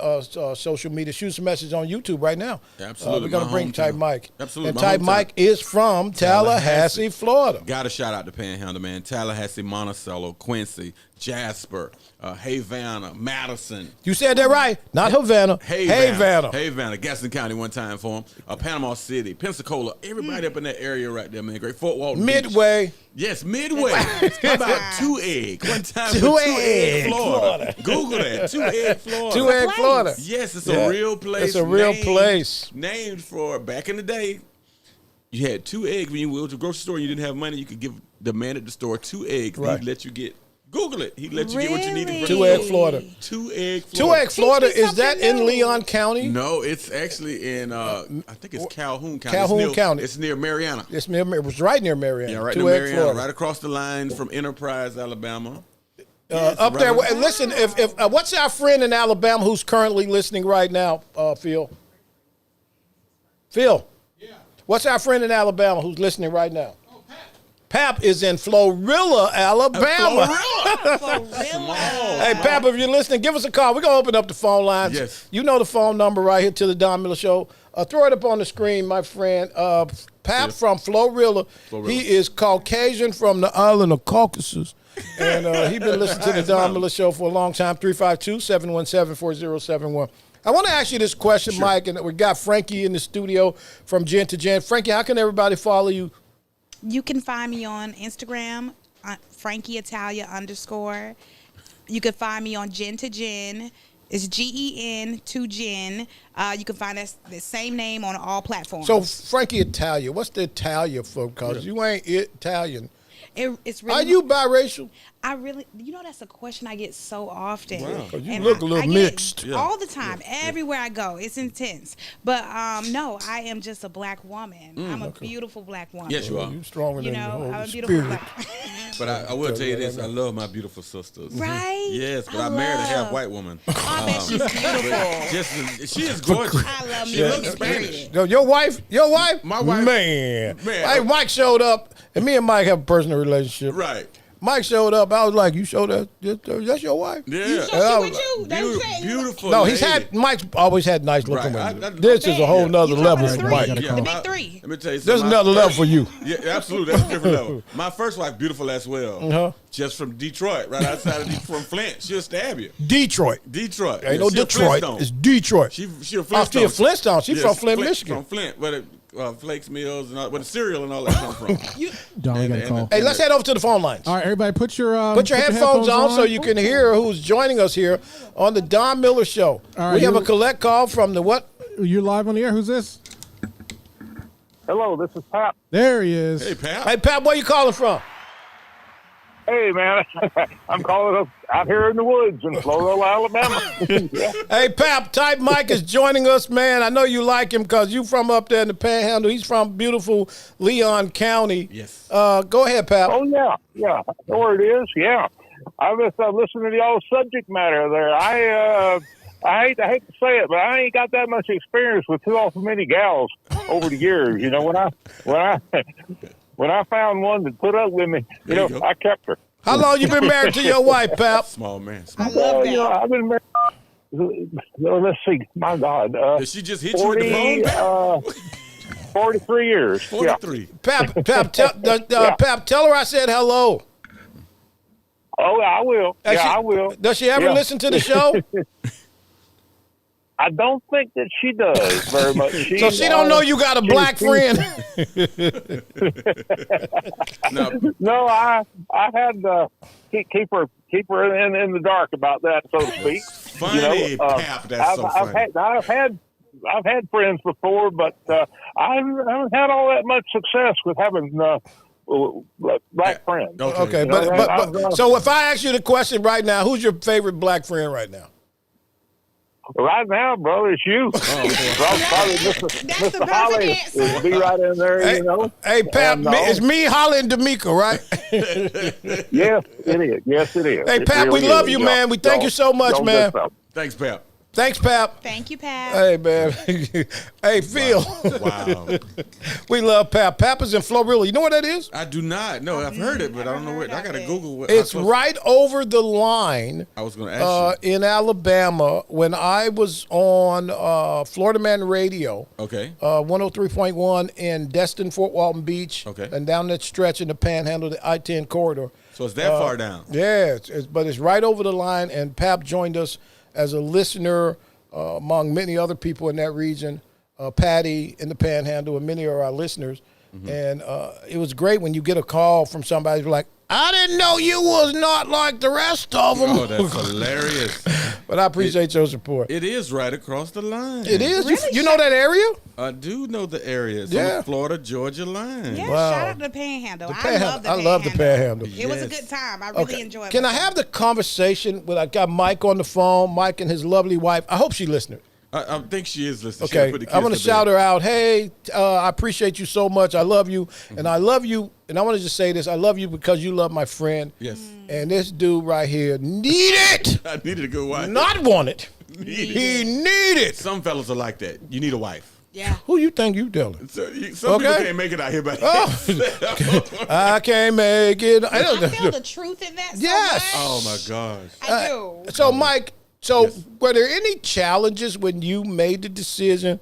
social media. Shoot us a message on YouTube right now. Absolutely. We're going to bring Type Mike. Absolutely. And My Type hometown. Mike is from Tallahassee, Florida. Got to shout out to Panhandle, man. Tallahassee, Monticello, Quincy, Jasper, Havana, Madison. You said that right. Not Havana. Havana. Havana, Gaston County one time for him. Panama City, Pensacola, everybody up in that area right there, man. Great. Fort Walton Beach. Midway. Yes, Midway. How about 2 Egg? One time for 2 Egg, Egg, Florida. Google that. 2 Egg, Florida. 2 Egg, Florida. Yes, it's a real place. It's a real place. Named for back in the day. You had 2 eggs when you went to the grocery store and you didn't have money. You could give the man at the store 2 eggs. Right. He'd let you get. Google it. He'd let you get what you needed. 2 Egg, Florida. 2 Egg, Florida. 2 Egg, Florida. Teach me Is that something in new. Leon County? No, it's actually in. I think it's Calhoun County. Calhoun County. It's near Mariana. It was right near Mariana. Yeah, right 2 near Egg, Mariana, Florida. right across the line from Enterprise, Alabama. Up there. Listen, if what's our friend in Alabama who's currently listening right now, Phil? Phil. Yeah. What's our friend in Alabama who's listening right now? Oh, Pap is in Florilla, Alabama. Hey, Pap, if you're listening, give us a call. We're going to open up the phone lines. Yes. You know the phone number right here to the Don Miller Show. Throw it up on the screen, my friend. Pap from Florilla. He is Caucasian from the island of Caucasus. And he's been listening to the Don Miller Show for a long time. 352-717-4071. I want to ask you this question, Mike, and we got Frankie in the studio from Gen to Gen. Frankie, how can everybody follow you? You can find me on Instagram, Frankie Italia _. You can find me on Gen to Gen. It's GEN to Gen. You can find us the same name on all platforms. So, Frankie Italia, what's the Italia for? Because you ain't Italian. It's really. Are you biracial? I really, that's a question I get so often. Wow. You And look a little I get mixed. it all the time, everywhere I go. It's intense. But no, I am just a black woman. I'm a beautiful black woman. Yes, you are. You stronger You than know, the I'm a Holy beautiful Spirit. black. But I will tell you this: I love my beautiful sisters. Right? Yes, but I married a half white woman. I bet she's beautiful. She is gorgeous. I love She me. looks Spanish. Yo, your wife? My wife. Man. Hey, Mike showed up, and me and Mike have a personal relationship. Right. Mike showed up. I was like, you showed that? That's your wife? Yeah. So she with you? That's what I'm saying. Beautiful. No, lady. Mike's always had nice looking Right. women. This is a whole nother You level talking for three. Mike. The big three. Let me tell you something. There's another level for you. Yeah, absolutely. That's a different level. My first wife, beautiful as well. Uh-huh. Just from Detroit, right outside of from Flint. She'll stab you. Detroit. Detroit. Ain't no She a Detroit. Flintstone. It's Detroit. She a Oh, Flintstone. she a Flintstone. She's Yes, from Flint, Michigan. From Flint, where the Flakes Mills and all, where the cereal and all that come from. Don, we got a call. Hey, let's head over to the phone lines. All right, everybody, put your headphones on so you can hear who's joining us here on the Don Miller Show. All right, we have a collect call from the what? You're live on the air. Who's this? Hello, this is Pap. There he is. Hey, pal. Hey, Pat, where you calling from? Hey, man, I'm calling out here in the woods in Florida, Alabama. Hey, Pap, Type Mike is joining us, man. I know you like him because you from up there in the Panhandle. He's from beautiful Leon County. Yes. Go ahead, Pap. Oh, yeah, I know where it is, yeah. I was listening to the old subject matter there. I hate to say it, but I ain't got that much experience with too awful many gals over the years. You know, when I found one that put up with me, There you go. I kept her. How long you been married to your wife, Pap? Small man. I love that. I've been married. Let's see, my God. Did she just hit you with the phone? 43 years. 43. Pap, Pap, tell her I said hello. Oh, I will. I will. Does she ever listen to the show? I don't think that she does very much. So she don't know you got a black friend. No, I had to keep her in the dark about that, so to speak. Funny, Pap. That's so funny. I've had friends before, but I haven't had all that much success with having black friends. Okay, but so if I ask you the question right now, who's your favorite black friend right now? Right now, brother, it's you. Probably Mr. Holly will be right in there, hey, Hey, Pap, it's me, Holly, and D'Amico, right? Yes, it is. Yes, it is. Hey, Pap, we love you, man. We thank you so much, man. Thanks, Pap. Thanks, Pap. Thank you, Pap. Hey, man. Hey, Phil. Wow. We love Pap. Pap is in Florilla. You know what that is? I do not. No, I've heard it, but I don't know where. I got to Google what. It's right over the line. I was going to ask you. In Alabama, when I was on Florida Man Radio. Okay. 103.1 in Destin, Fort Walton Beach. Okay. And down that stretch in the Panhandle, the I-10 corridor. So it's that far down. Yeah, but it's right over the line, and Pap joined us as a listener among many other people in that region, Patty in the Panhandle and many of our listeners. Mm-hmm. And it was great when you get a call from somebody who's like, I didn't know you was not like the rest of them. Oh, that's hilarious. But I appreciate your support. It is right across the line. It is? Really? You know that area? I do know the area. It's on the Florida-Georgia line. Yeah, Wow. Shout out to the Panhandle. I love the Panhandle. It was a good time. I really enjoyed it. Can I have the conversation with, I got Mike on the phone, Mike and his lovely wife. I hope she's listening. I think she is listening. Okay, I'm going to shout her out. Hey, I appreciate you so much. I love you. Mm-hmm. And I love you. And I want to just say this. I love you because you love my friend. Yes. And this dude right here needed. I needed a good wife. Not wanted. He needed. Some fellas are like that. You need a wife. Yeah. Who you think you telling? Some people can't make it out here by I can't make it. I feel the truth in that so much. Oh, my gosh. I do. So, Mike, were there any challenges when you made the decision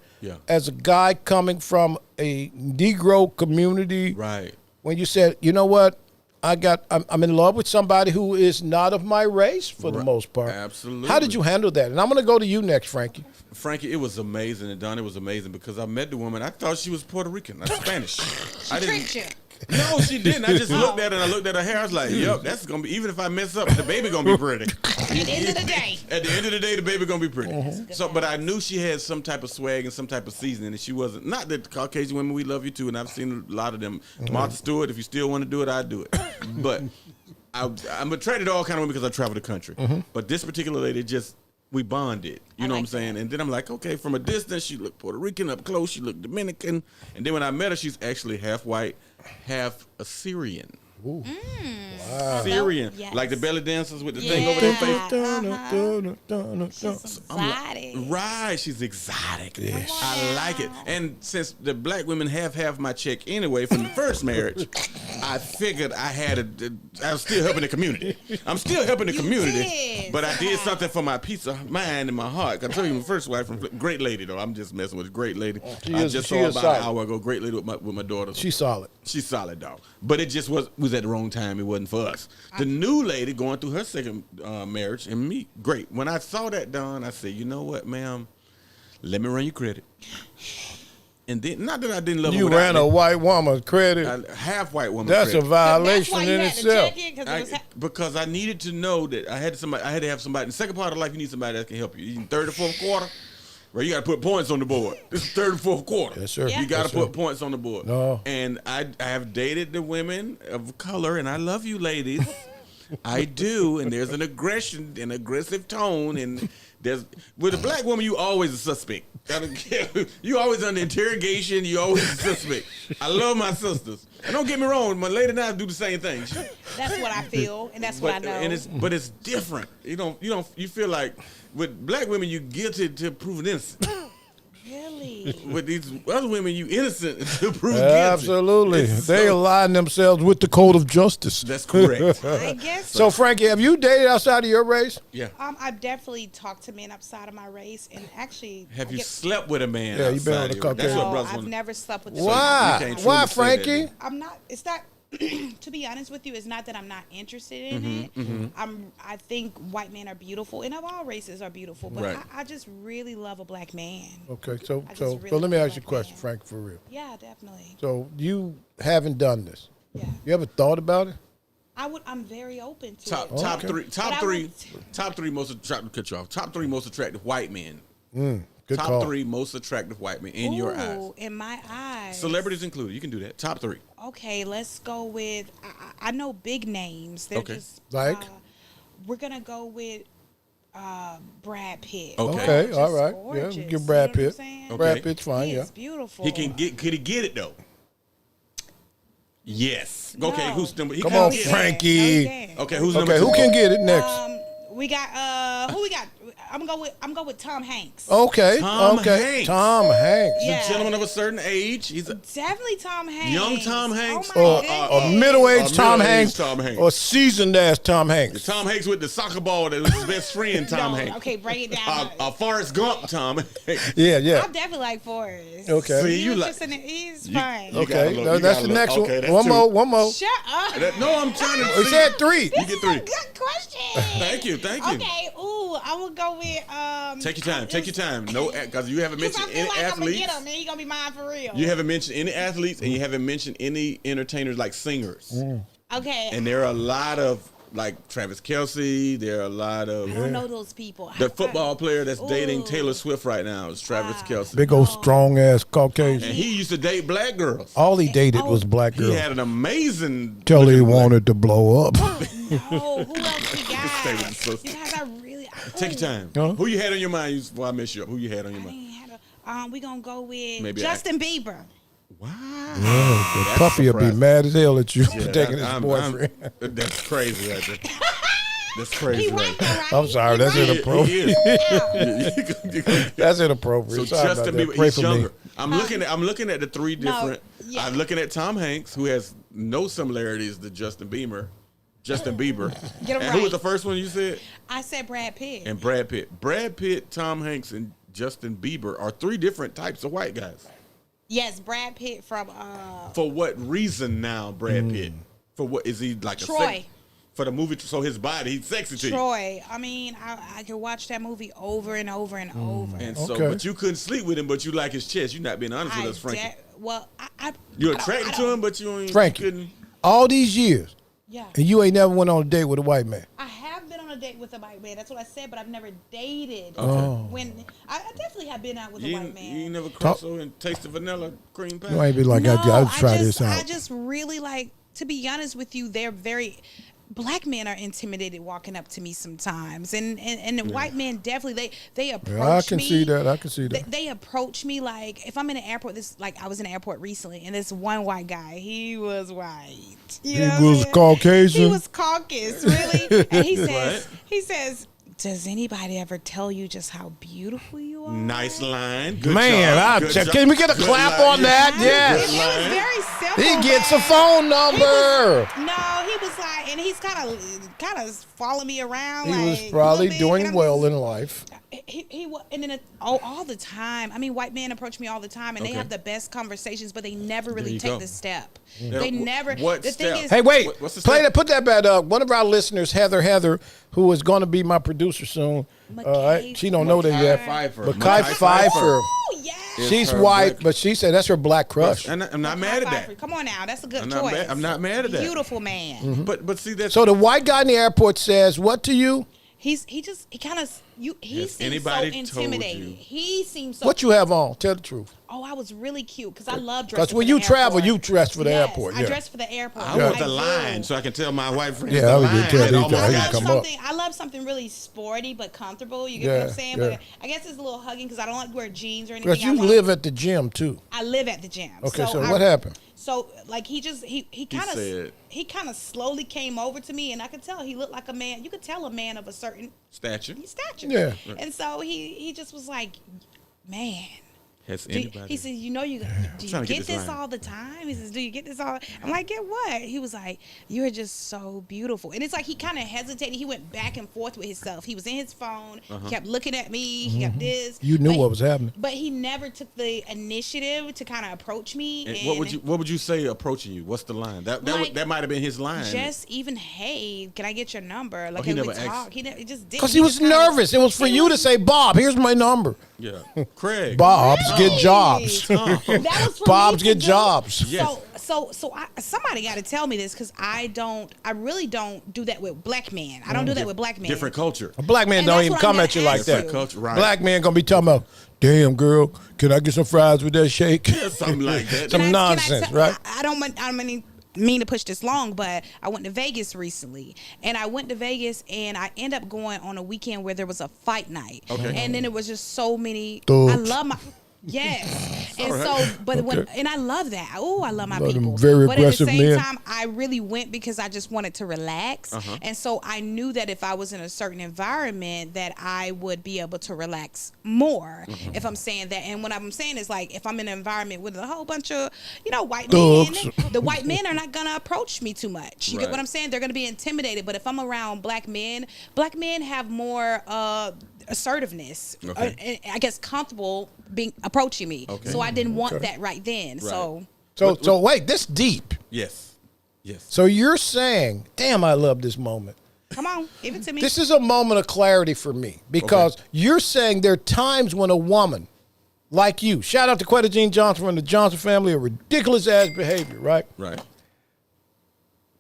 as a guy coming from a Negro community? Right. When you said, you know what, I'm in love with somebody who is not of my race for the most part. Absolutely. How did you handle that? And I'm going to go to you next, Frankie. Frankie, it was amazing, and Don, it was amazing because I met the woman. I thought she was Puerto Rican, not Spanish. She tricked you. No, she didn't. I just looked at her and I looked at her hair. I was like, yep, that's going to be, even if I mess up, the baby going to be pretty. At the end of the day. At the end of the day, the baby going to be pretty. So, but I knew she had some type of swag and some type of seasoning, and she wasn't, not that Caucasian women, we love you too, and I've seen a lot of them. Martha Stewart, if you still want to do it, I'd do it. But I'm attracted to all kind of women because I travel the country. But this particular lady we bonded, you know what I'm saying? And then I'm like, okay, from a distance, she looked Puerto Rican. Up close, she looked Dominican. And then when I met her, she's actually half white, half Assyrian. Ooh. Wow. Syrian, like the belly dancers with the thing over their face. She's exotic. Right, she's exotic. Yeah. I like it. And since the black women have half my check anyway from the first marriage, I figured I was still helping the community. I'm still helping the community, but I did something for my peace of mind and my heart. I told you, my first wife, great lady though. I'm just messing with a great lady. I just saw about an hour ago. Great lady with my daughter. She's solid. She's solid, dog. But it just was at the wrong time. It wasn't for us. The new lady going through her second marriage and me, great. When I saw that, Don, I said, you know what, ma'am? Let me run your credit. And then, not that I didn't love her. You ran a white woman credit. Half white woman That's credit. a violation in itself. Because I needed to know that I had to have somebody. In the second part of life, you need somebody that can help you. In third or fourth quarter, right, you got to put points on the board. This is third and fourth quarter. Yes, sir. Yeah. You got to put points on the board. No. And I have dated the women of color, and I love you, ladies. I do. And there's an aggressive tone, and with a black woman, you always a suspect. I don't care. You always under interrogation. You always a suspect. I love my sisters. And don't get me wrong, my lady and I do the same thing. That's what I feel, and that's what I know. But it's different. You feel like with black women, you guilty to prove innocent. Really? With these other women, you innocent to prove guilty. Absolutely. They align themselves with the code of justice. That's correct. I guess So, Frankie, have you dated outside of your race? Yeah. I've definitely talked to men outside of my race, and actually, Have you slept with a man? Yeah, you been outside with a your- That's Caucasian. what no, brothers I've want. never slept with. Why? can't Why, truly say that, Frankie? then. I'm not. It's not. to be honest with you, it's not that I'm not interested in it. I think white men are beautiful, and of all races are beautiful. But I just really love a black man. Okay, so let me ask you a question, Frank, for real. Yeah, definitely. So you haven't done this. Yeah. You ever thought about it? I'm very open to Top it. top three most attractive. Cut you off. Top 3 most attractive white men. Good top call. 3 most attractive white men in your eyes. In my eyes. Celebrities included. You can do that. Top 3. Okay, let's go with. I know big names. They're just like. We're gonna go with Brad Pitt. Okay, all right. Gorgeous, yeah, give Brad Pitt. Okay. Brad Pitt's fine. He Yeah. is beautiful. Could he get it though? Yes. No. Okay. Who's number? Come on, get it. Frankie. Okay. Who's number 2? Who can get it next? We got who we got? I'm gonna go with Tom Hanks. Okay. Tom okay. Hanks. Tom Hanks. Yeah. A gentleman of a certain age. He's a Definitely Tom Hanks. young Tom Hanks. Oh my Or goodness. middle-aged Tom middle-aged Hanks. Tom Hanks. Or seasoned-ass Tom Hanks. Tom Hanks with the soccer ball that was his best friend, Tom No, Hanks. okay, break it down. Forrest Gump, Tom Hanks. Yeah. I definitely like Forrest. Okay. See, He you was like- just he's fine. You Okay. gotta look- That's you the gotta next look. Okay, one. that's One more. Shut up. No, I'm trying to We see. said 3. You get 3. Good question. Thank you. Okay. Ooh, I will go with Take your time. Take your time. No, because you haven't Because I mentioned feel any like I'm gonna athletes. get him, and he gonna be mine for real. You haven't mentioned any athletes, and you haven't mentioned any entertainers like singers. Okay. And there are a lot of like Travis Kelce. There are a lot of I don't know those people. the football player that's dating Ooh. Taylor Swift right now is Travis Kelce. Big old strong-ass Caucasian. And he used to date black girls. All he dated was black He girls. had an amazing. Till he looking black- wanted to blow up. No, who else we Stay with got? the sister. You guys, I really. Take your time. Huh? Who you had on your mind? Before I mess you up. Who you had on your I mind? ain't had a. We gonna go with Maybe Justin Bieber. Wow. The puppy will be surprising. mad as hell at you for Yeah, taking his I'm- boyfriend. that's crazy right there. That's He crazy right, right though, there. right? I'm sorry, He that's right. inappropriate. Yeah. That's inappropriate. So Sorry Justin about that. Bieber, Pray he's for me. younger. I'm looking at the 3 different. yeah. I'm looking at Tom Hanks, who has no similarities to Justin Bieber. Get him And who was right. the first one you said? I said Brad Pitt. And Brad Pitt. Brad Pitt, Tom Hanks, and Justin Bieber are 3 different types of white guys. Yes, Brad Pitt from For what reason now, Brad Pitt? For what is he like? Troy. For the movie, so his body, he's sexy to you. Troy. I mean, I could watch that movie over and over and over. And so, Okay. but you couldn't sleep with him, but you like his chest. You're not being honest with us, Frankie. You're attracted to him, but you ain't. Frankie. Couldn't. All these years, Yeah. and you ain't never went on a date with a white man. I have been on a date with a white man. That's what I said, but I've never dated. Oh. When I definitely have been out with a You white ain't, man. you ain't never crossed over and tasted vanilla cream pie. You ain't be like, No, I'll try this I out. just really like, to be honest with you, they're very. Black men are intimidated walking up to me sometimes, and white men definitely they approach me. I can see that. I can see that. They approach me like if I'm in an airport. I was in an airport recently, and this one white guy, he was white. You know what I'm was saying? Caucasian? He was Caucasian, really. And he What? says, does anybody ever tell you just how beautiful you are? Nice line. Good Man, job. Good job. can we get a Good clap line. on that? It Yes. was very simple. He gets a man. phone number. No, he was like, and he's kind of following me around. He like, was a probably little bit, and doing I'm well just- in life. He and then all the time. I mean, white men approach me all the time, and Okay. they have the best conversations, but they never really you take go. the step. Yeah, They never. what the step? thing is, Hey, wait. What's the Play step? that. Put that back up. One of our listeners, Heather, who is going to be my producer soon. McKay She don't know that yet. Pfeiffer. Mackay Pfeiffer. oh yeah. She's her white, black- but she said that's her black crush. And I'm not mad at that. Come on now, that's a good I'm not choice. mad- I'm not mad at that. Beautiful man. But see that's So the white guy in the airport says what to you? He kind of he Has seems anybody so told intimidating. you? He seems so. What you have on? Tell the truth. Oh, I was really cute because I love dressing. Because when for you the travel, airport. you dress for the Yes, airport. I Yeah. dress for the airport. I want the do. line so I can tell my white friends Yeah, the I would line. tell It these almost guys. I He got come love up. I love something really sporty but comfortable. You get Yeah, what I'm saying? yeah. But I guess it's a little hugging because I don't like to wear jeans or anything. Because you live at the gym too. I live at the gym. Okay, so what happened? So like he said- kind of slowly came over to me, and I could tell he looked like a man. You could tell a man of a certain Statue. stature. Yeah. And so he just was like, man. Has anybody? He said, you know, do you get this all the time? He says, do you get this all? I'm like, get what? He was like, you're just so beautiful. And it's like he kind of hesitated. He went back and forth with himself. He was in his phone. He kept looking at me. He kept this. You knew what was happening. But he never took the initiative to kind of approach me. And what would you say approaching you? What's the line? That might have been his line. Just even, hey, can I get your number? Like, he can we never talk? asked. He just didn't. Because he was nervous. It was for you to say, Bob, here's my number. Yeah. Craig. Bob's get jobs. That was for Bob's me to get do. jobs. Yes. So somebody got to tell me this because I really don't do that with black men. I don't do that with black men. Different culture. A black man And don't that's even what come I'm at you gonna like ask that. you. Culture, right. Black man gonna be talking about, damn girl, can I get some fries with that shake? Something like that. Some nonsense, right? I don't mean to push this long, but I went to Vegas recently, and I went to Vegas, and I end up going on a weekend where there was a fight night, and then it was just so many. Thugs. I love my. Yes, and and I love that. Oh, I love my Love them people. very but at the aggressive same men. time, I really went because I just wanted to relax, and so I knew that if I was in a certain environment, that I would be able to relax more. If I'm saying that, and what I'm saying is like if I'm in an environment with a whole bunch of white Thugs. men, the white men are not gonna approach me too much. You get what I'm saying? They're gonna be intimidated. But if I'm around black men have more assertiveness. Okay. I guess comfortable approaching me. Okay. So I didn't want that right then. Right. So wait, this deep. Yes. So you're saying, damn, I love this moment. Come on, give it to me. This is a moment of clarity for me because you're saying there are times when a woman like you, shout out to Quetta Jean Johnson from the Johnson family, a ridiculous ass behavior, right? Right.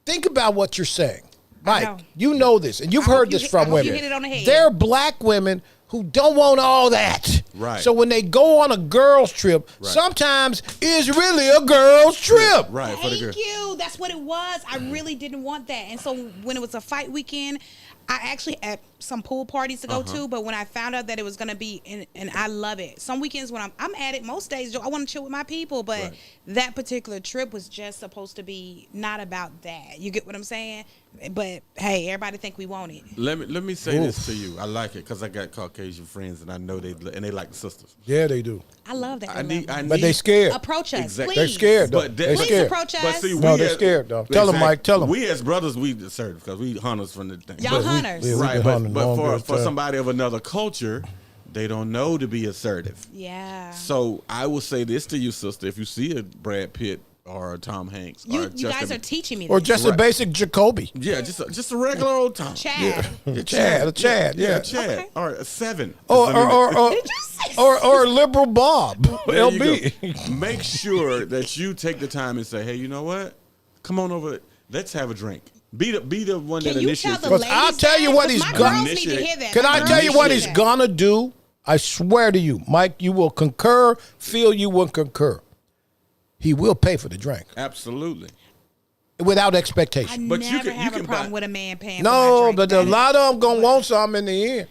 Think about what you're saying. Mike, you know this, and you've heard this from women. You hit it on the head. There are black women who don't want all that. Right. So when they go on a girls' trip, sometimes it's really a girls' trip. Right. For the girl. Thank you. That's what it was. I really didn't want that. And so when it was a fight weekend, I actually had some pool parties to go to, but when I found out that it was going to be, and I love it. Some weekends when I'm at it, most days I want to chill with my people, but that particular trip was just supposed to be not about that. You get what I'm saying? But hey, everybody think we want it. Let me say this to you. I like it because I got Caucasian friends and I know they like the sisters. Yeah, they do. I love that. But they scared. Approach us, Exactly. please. They're scared, though. Please scared. approach us. But see, they're scared, though. Tell them, Mike. Tell them. We as brothers, we assertive because we hunters from the thing. Y'all hunters. we've Right, been hunting but long for time. somebody of another culture, they don't know to be assertive. Yeah. So I will say this to you, sister: if you see a Brad Pitt or a Tom Hanks, You or guys are teaching me this. Or just a basic Jacoby. yeah, just a regular old Tom. Chad. A Chad, yeah. Chad. Okay. All right, a 7. Or liberal Bob. There you LB. go. Make sure that you take the time and say, hey, you know what? Come on over. Let's have a drink. Be the one Can that you tell initiates. the it. Because ladies I'll tell you that? what 'Cause he's my gonna- girls need to hear that. Can My I girls tell you need what to he's hear that. gonna do? I swear to you, Mike, you will concur, Phil, you will concur. He will pay for the drink Absolutely. without I expectation. But you never can- have you a can problem buy- with a man paying No, for my drink. but a lot of them gonna want something in the end.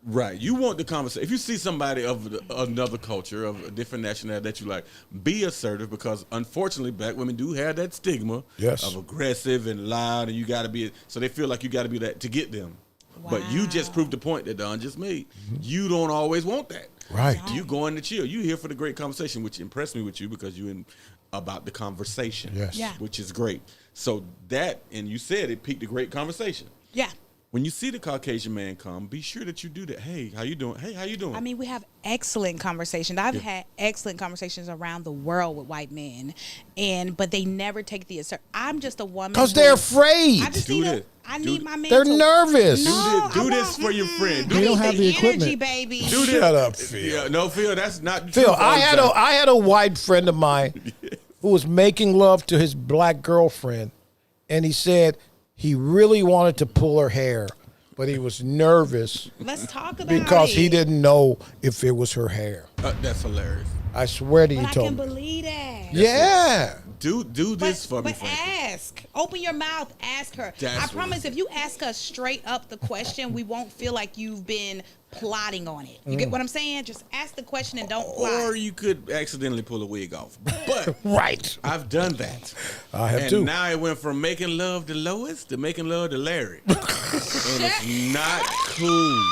Right. You want the conversation. If you see somebody of another culture, of a different nationality that you like, be assertive because unfortunately black women do have that stigma of aggressive and loud and you got to be, so they feel like you got to be that to get them. But you just proved the point that Don just made. You don't always want that. Right. You going to chill. You here for the great conversation, which impressed me with you because you in about the conversation. Yes. Yeah. Which is great. So that, and you said it piqued a great conversation. Yeah. When you see the Caucasian man come, be sure that you do that. Hey, how you doing? Hey, how you doing? I mean, we have excellent conversations. I've had excellent conversations around the world with white men, but they never take the assert. I'm just a woman Because they're afraid. I just Do need this. I need my man. They're to, nervous. No, do I this want- for your friend. I They don't need have the energy, equipment. baby. Do this. Shut up, Phil. Yeah, no, Phil, that's not Phil, true. I had a white friend of mine who was making love to his black girlfriend, and he said he really wanted to pull her hair, but he was nervous Let's talk about because it. he didn't know if it was her hair. That's hilarious. I swear to you, But I told can me. believe that. Yeah. Do this for me, But Frankie. ask. Open your mouth. Ask her. That's I what- promise if you ask us straight up the question, we won't feel like you've been plotting on it. You get what I'm saying? Just ask the question and don't plot. Or you could accidentally pull a wig off. But Right. I've done that. I have and too. now it went from making love to Lois to making love to Larry. And it's not cool.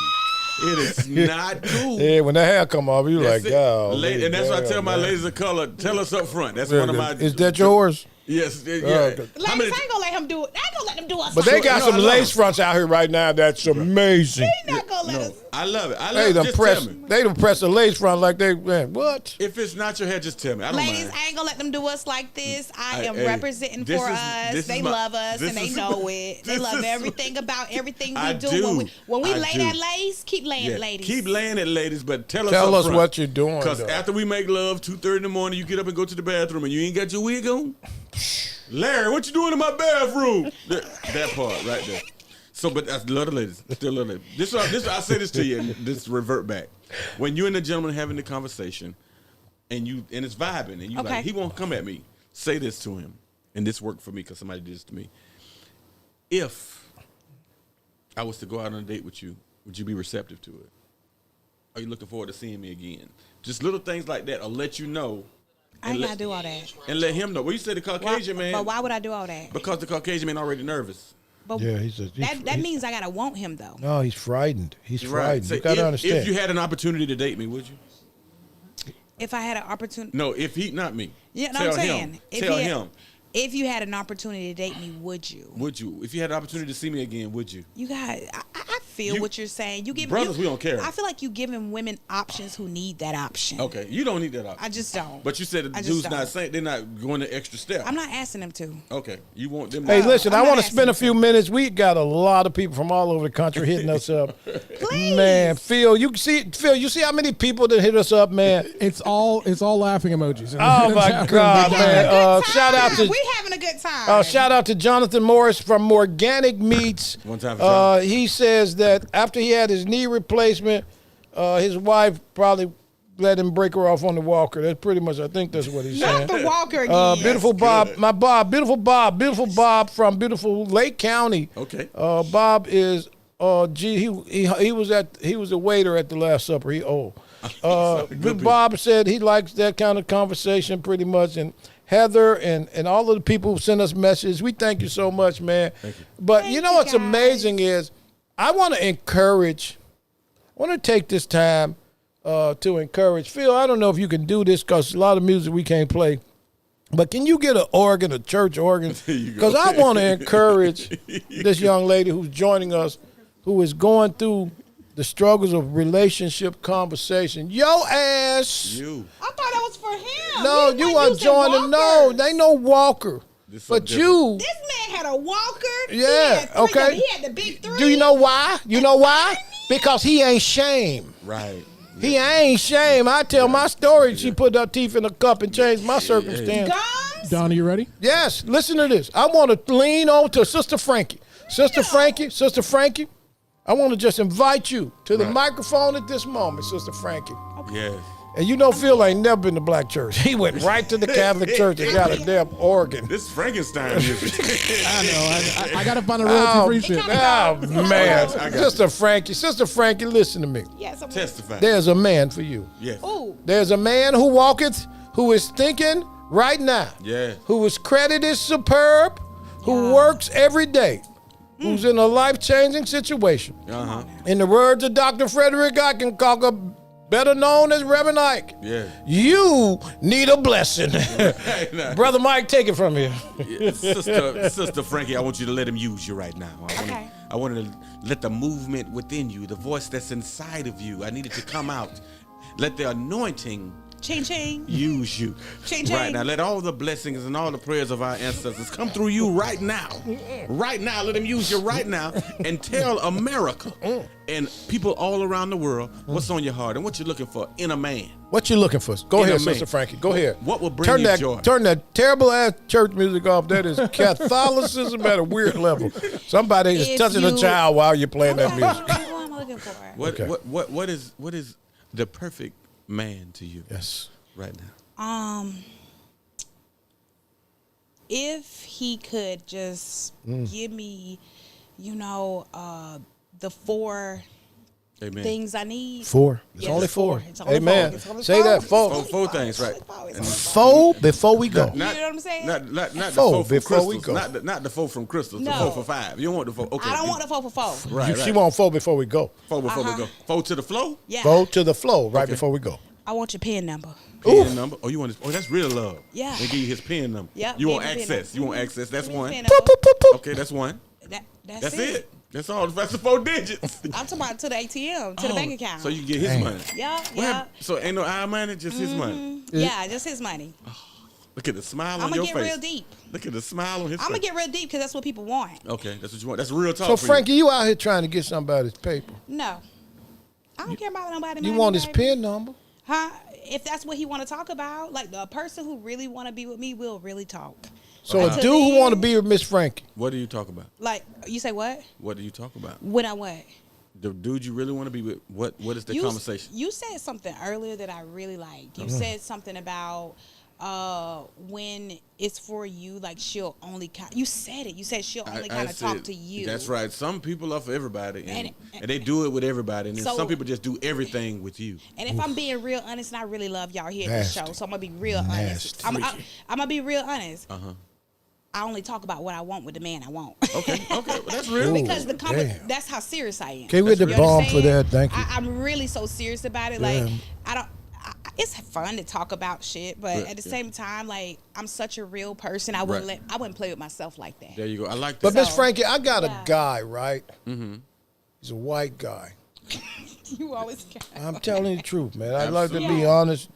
It is not cool. Yeah, when the hair come off, you like, That's it. oh. And that's why I tell my ladies of color, tell us up front. That's one of my. Is that yours? Yes. Yeah. Okay. Ladies, I ain't gonna let him do it. I ain't gonna let him do us. But they got No, some I love lace it. fronts out here right now that's amazing. He not gonna let us. I love it. I They love it. done Just press. tell me. They done press the lace front like they man. What? If it's not your hair, just tell me. I don't Ladies, mind. I ain't gonna let them do us like this. I am Hey, representing this for is- us. this They is my- love us this and they is- know it. They this love is- everything about everything we I do. do. When we I lay do. that lace, keep laying Yeah. it, ladies. Keep laying it, ladies, but tell Tell up us front. what you're doing, Because though. after we make love, 2:30 in the morning, you get up and go to the bathroom and you ain't got your wig on? Larry, what you doing in my bathroom? That part right there. So, but I love the ladies. Still love the ladies. I say this to you and this revert back. When you and the gentleman having the conversation and it's vibing and you Okay. like, he won't come at me. Say this to him. And this worked for me because somebody did this to me. If I was to go out on a date with you, would you be receptive to it? Are you looking forward to seeing me again? Just little things like that will let you know. I ain't gotta do all that. And let him know. Well, you said the Caucasian man. But why would I do all that? Because the Caucasian man already nervous. But Yeah, that means I gotta want him though. No, he's frightened. He's frightened. So You gotta understand. if you had an opportunity to date me, would you? If I had an opportunity, No, if he, not me. yeah, no, Tell I'm saying, him. if Tell he had- him. If you had an opportunity to date me, would you? Would you? If you had an opportunity to see me again, would you? You got. I feel You- what you're saying. You give Brothers, we don't care. I feel like you giving women options who need that option. Okay, you don't need that option. I just don't. But you said the I just dude's don't. not saying they're not going the extra step. I'm not asking them to. Okay, you want them. Hey, to, listen, I'm I not want to asking spend a you few minutes. We got a lot of people from all over the country hitting us up. Please. Man, Phil, you see how many people that hit us up, man? It's all laughing emojis. Oh my God, We having man! a good Shout out time. to We having a good time. shout out to Jonathan Morris from Organic Meats. One time for John. He says that after he had his knee replacement, his wife probably let him break her off on the walker. That's pretty much, I think that's what he's saying. Not the Walker again. Beautiful Bob, my Bob, beautiful Bob from beautiful Lake County. Okay. Bob is he was a waiter at the Last Supper. Good Bob said he likes that kind of conversation pretty much, and Heather and all of the people who send us messages, we thank you so much, man. Thank you. But Thank you know you, what's guys. amazing is I want to take this time to encourage. Phil, I don't know if you can do this because a lot of music we can't play. But can you get an organ, a church organ? Because I want to encourage this young lady who's joining us, who is going through the struggles of relationship conversation. Yo ass. You. I thought that was for him. No, He you wasn't are using joining. No, walkers. they no walker. This But something you, This man had a walker. Yeah, He had three of them. okay. He had the big three. do you know why? You know why? Because he ain't shame. Right. He ain't shame. I tell my story. She put her teeth in a cup and changed my circumstance. Gums? Donna, you ready? Yes, listen to this. I want to lean on to Sister Frankie. Sister Frankie, I want to just invite you to the Right. microphone at this moment, Sister Frankie. Yes. And you know Phil ain't never been to black church. He went right to the Catholic church and got a damn organ. This is Frankenstein music. I know. I got to find a royalty-free shit. Oh, man. I got Sister Frankie, listen to me. Yes. I'm Testify. There's a man for you. Yes. Ooh. There's a man who walketh, who is thinking right now, Yeah. whose credit is superb, who works every day, who's in a life-changing situation. Uh-huh. In the words of Dr. Frederick Eichenkocker, better known as Reverend Ike, Yeah. you need a blessing. Brother Mike, take it from here. Yeah, Sister Frankie, I want you to let him use you right now. I want to let the movement within you, the voice that's inside of you, I need it to come out. Let the anointing Ching ching. use you. Ching, Right ching. now, let all the blessings and all the prayers of our ancestors come through you right now. Right now, let him use you right now and tell America and people all around the world what's on your heart and what you're looking for in a man. What you looking for? Go In ahead, a man. Sister Frankie. Go ahead. What will bring you joy? Turn that terrible ass church music off. That is Catholicism at a weird level. Somebody is If touching a you- child while you're playing that music. That's what I'm looking for. What, Okay. what is the perfect man to you Yes. right now? If he could just give me, the four Amen. things I need. 4. It's Yes, only it's 4. It's only Amen. 4. It's only Say that, 4. Four things, right? It's 4 before we go. You know what I'm saying? Not the Four 4 from before we crystals. go. Not the 4 from crystals. The No. 4 for 5. You don't want the 4. Okay. I don't want the 4 for 4. Right. She want 4 before we go. 4 before we go. 4 to the flow. Yeah. 4 to the flow right Okay. before we go. I want your PIN number. Pen number. Oh, you want his, oh, that's real love. Yeah. They give you his pen number. Yep, You want give me access. PIN You want number. access. That's Give me one. PIN number. Okay, that's one. That's That's it. That's all. That's the 4 digits. I'm talking about to the ATM, to the Oh, bank account. So you get his Dang. money. Yeah, What yeah. happened? So ain't no our money, just his money. Yeah, just his money. Look at the smile I'm on gonna your get face. real deep. Look at the smile on his I'm face. gonna get real deep because that's what people want. Okay, that's what you want. That's real talk. So, for Frankie, you out here trying to get somebody's paper. No, I don't care about nobody. You money, want his baby. PIN number. Huh? If that's what he want to talk about, like the person who really want to be with me will really talk. So a Until dude who then- want to be with Miss Frankie. you. What do you talk about? Like you say what? What do you talk about? When I what? The dude you really want to be with. What is the conversation? You said something earlier that I really liked. You Mm-hmm. said something about when it's for you, like she'll only you said it. You said she'll only kind of talk to you. That's right. Some people are for everybody, and And- they do it with everybody, and then So- some people just do everything with you. And if I'm being real honest, and I really love y'all here at Nasty. the show, so I'm gonna be real honest. Nasty. I'm gonna be real honest. Uh huh. I only talk about what I want with the man I want. Okay. Okay. Well, that's real. Because damn. that's how serious I am. Okay, we hit the That's You bomb for understand? that. Thank you. I'm really so serious about it. Yeah. Like it's fun to talk about shit, but Right, at the yeah. same time, like I'm such a real person. I wouldn't play with myself like that. There you go. I like that. But Miss So, Frankie, I got a yeah. guy, right? Mm-hmm. He's a white guy. You always I'm telling you the truth, man. I like to be Absolutely. honest.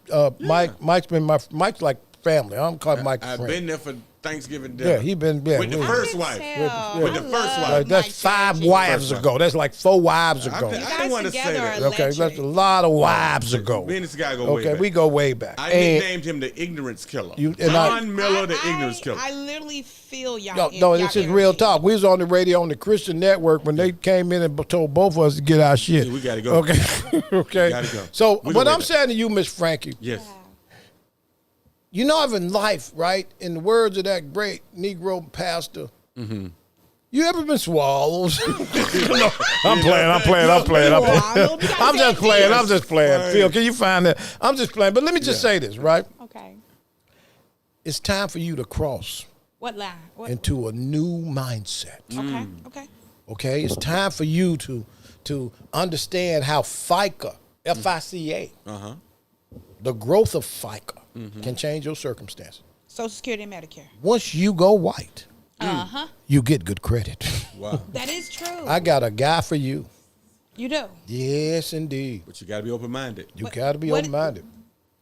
Mike's like family. I'm calling Mike a I've friend. been there for Thanksgiving dinner. Yeah, he been with the we- first wife. With the first wife. Like, that's 5 wives ago. That's like 4 wives I ago. think- You I guys don't want to say together that. are Okay, electric. that's a lot of wives ago. Me and this guy go way Okay, back. we go way back. I And- nicknamed him the Ignorance Killer. You- and I- John Miller, the Ignorance Killer. I literally feel y'all. No, in- no, y'all this is real energy. talk. We was on the radio on the Christian Network when they came in and told both of us to get our shit. Yeah, we gotta go. Okay, okay. Gotta go. So, We go what way I'm back. saying to you, Miss Frankie, yes. you know, in life, right? In the words of that great Negro pastor, you ever been swallowed? No, I'm playing. Swallowed? You gotta I'm say just it playing. then. I'm just playing. Phil, can you find that? I'm just playing. But let me just say this, right? Okay. It's time for you to cross What line? What? into a new mindset. Okay. Okay. Okay, it's time for you to understand how FICA, F-I-C-A, the growth of FICA can change your circumstances. Social Security and Medicare. Once you go white, you get good credit. Wow. That is true. I got a guy for you. You do. Yes, indeed. But you got to be open-minded. You What- got to be what- open-minded.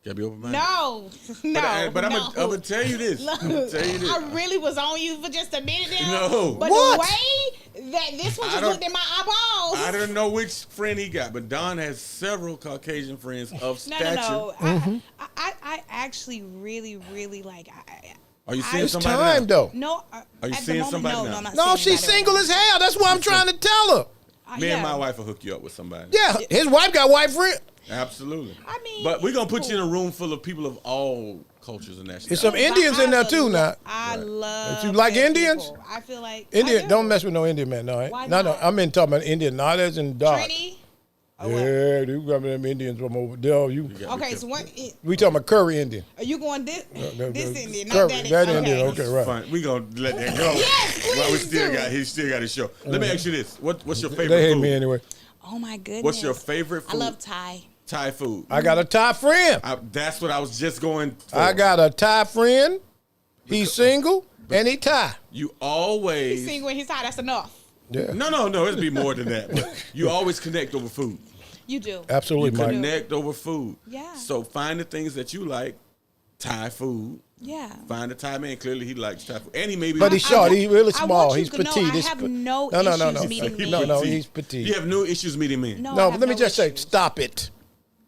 Got to be open-minded. No. No. But I'm no. going to tell you this. Look, I'm gonna tell you this. I really was on you for just a minute there. No. But What? the way that this one I just don't- looked in my eyeballs. I don't know which friend he got, but Don has several Caucasian friends of No, stature. no. Mm-hmm. I actually really, really like. Are you seeing It's somebody time, now? though. No. Are you at the seeing moment, somebody no, now? No, I'm not No, seeing she's anybody single right as hell. That's what I'm trying to tell her. now. Me and Yeah. my wife will hook you up with somebody. Yeah, his wife got white friend. Absolutely. I mean, But we're going to put you in a room full of people of all cultures and nationalities. There's some Indians in there too now. I love. You like black Indians? people. I feel like Indian, I don't mess with no Indian man, no. Why No, not? I'm in talking about Indian. No, that's in dark. Trini. Oh, what? Yeah, you got them Indians from over there. You, gotta be Okay, careful. so what? we talking about Curry Indian. Are you going this no, Indian, Curry, not that? that okay. Indian, okay, right. Fine. We're going to let that go. Yes, Well, we please still do. he still got his show. Let me ask you this. What's your favorite They hate food? me anyway. Oh my goodness. What's your favorite food? I love Thai. Thai food. I got a Thai friend. That's what I was just going for. I got a Thai friend. He's single and he Thai. You always... He's single and he's Thai. That's enough. Yeah, No, it'd be more than that. But you always connect over food. You do. absolutely, You Mike. connect over food. Yeah. So find the things that you like. Thai food. Yeah. Find a Thai man. Clearly, he likes Thai food, and he maybe. But he's short. He's really I small. want you He's to know petite. I He's have pe- no no, issues meeting men. No, he's petite. You have no issues meeting men. No, I No, have let me no just say, issues. stop it.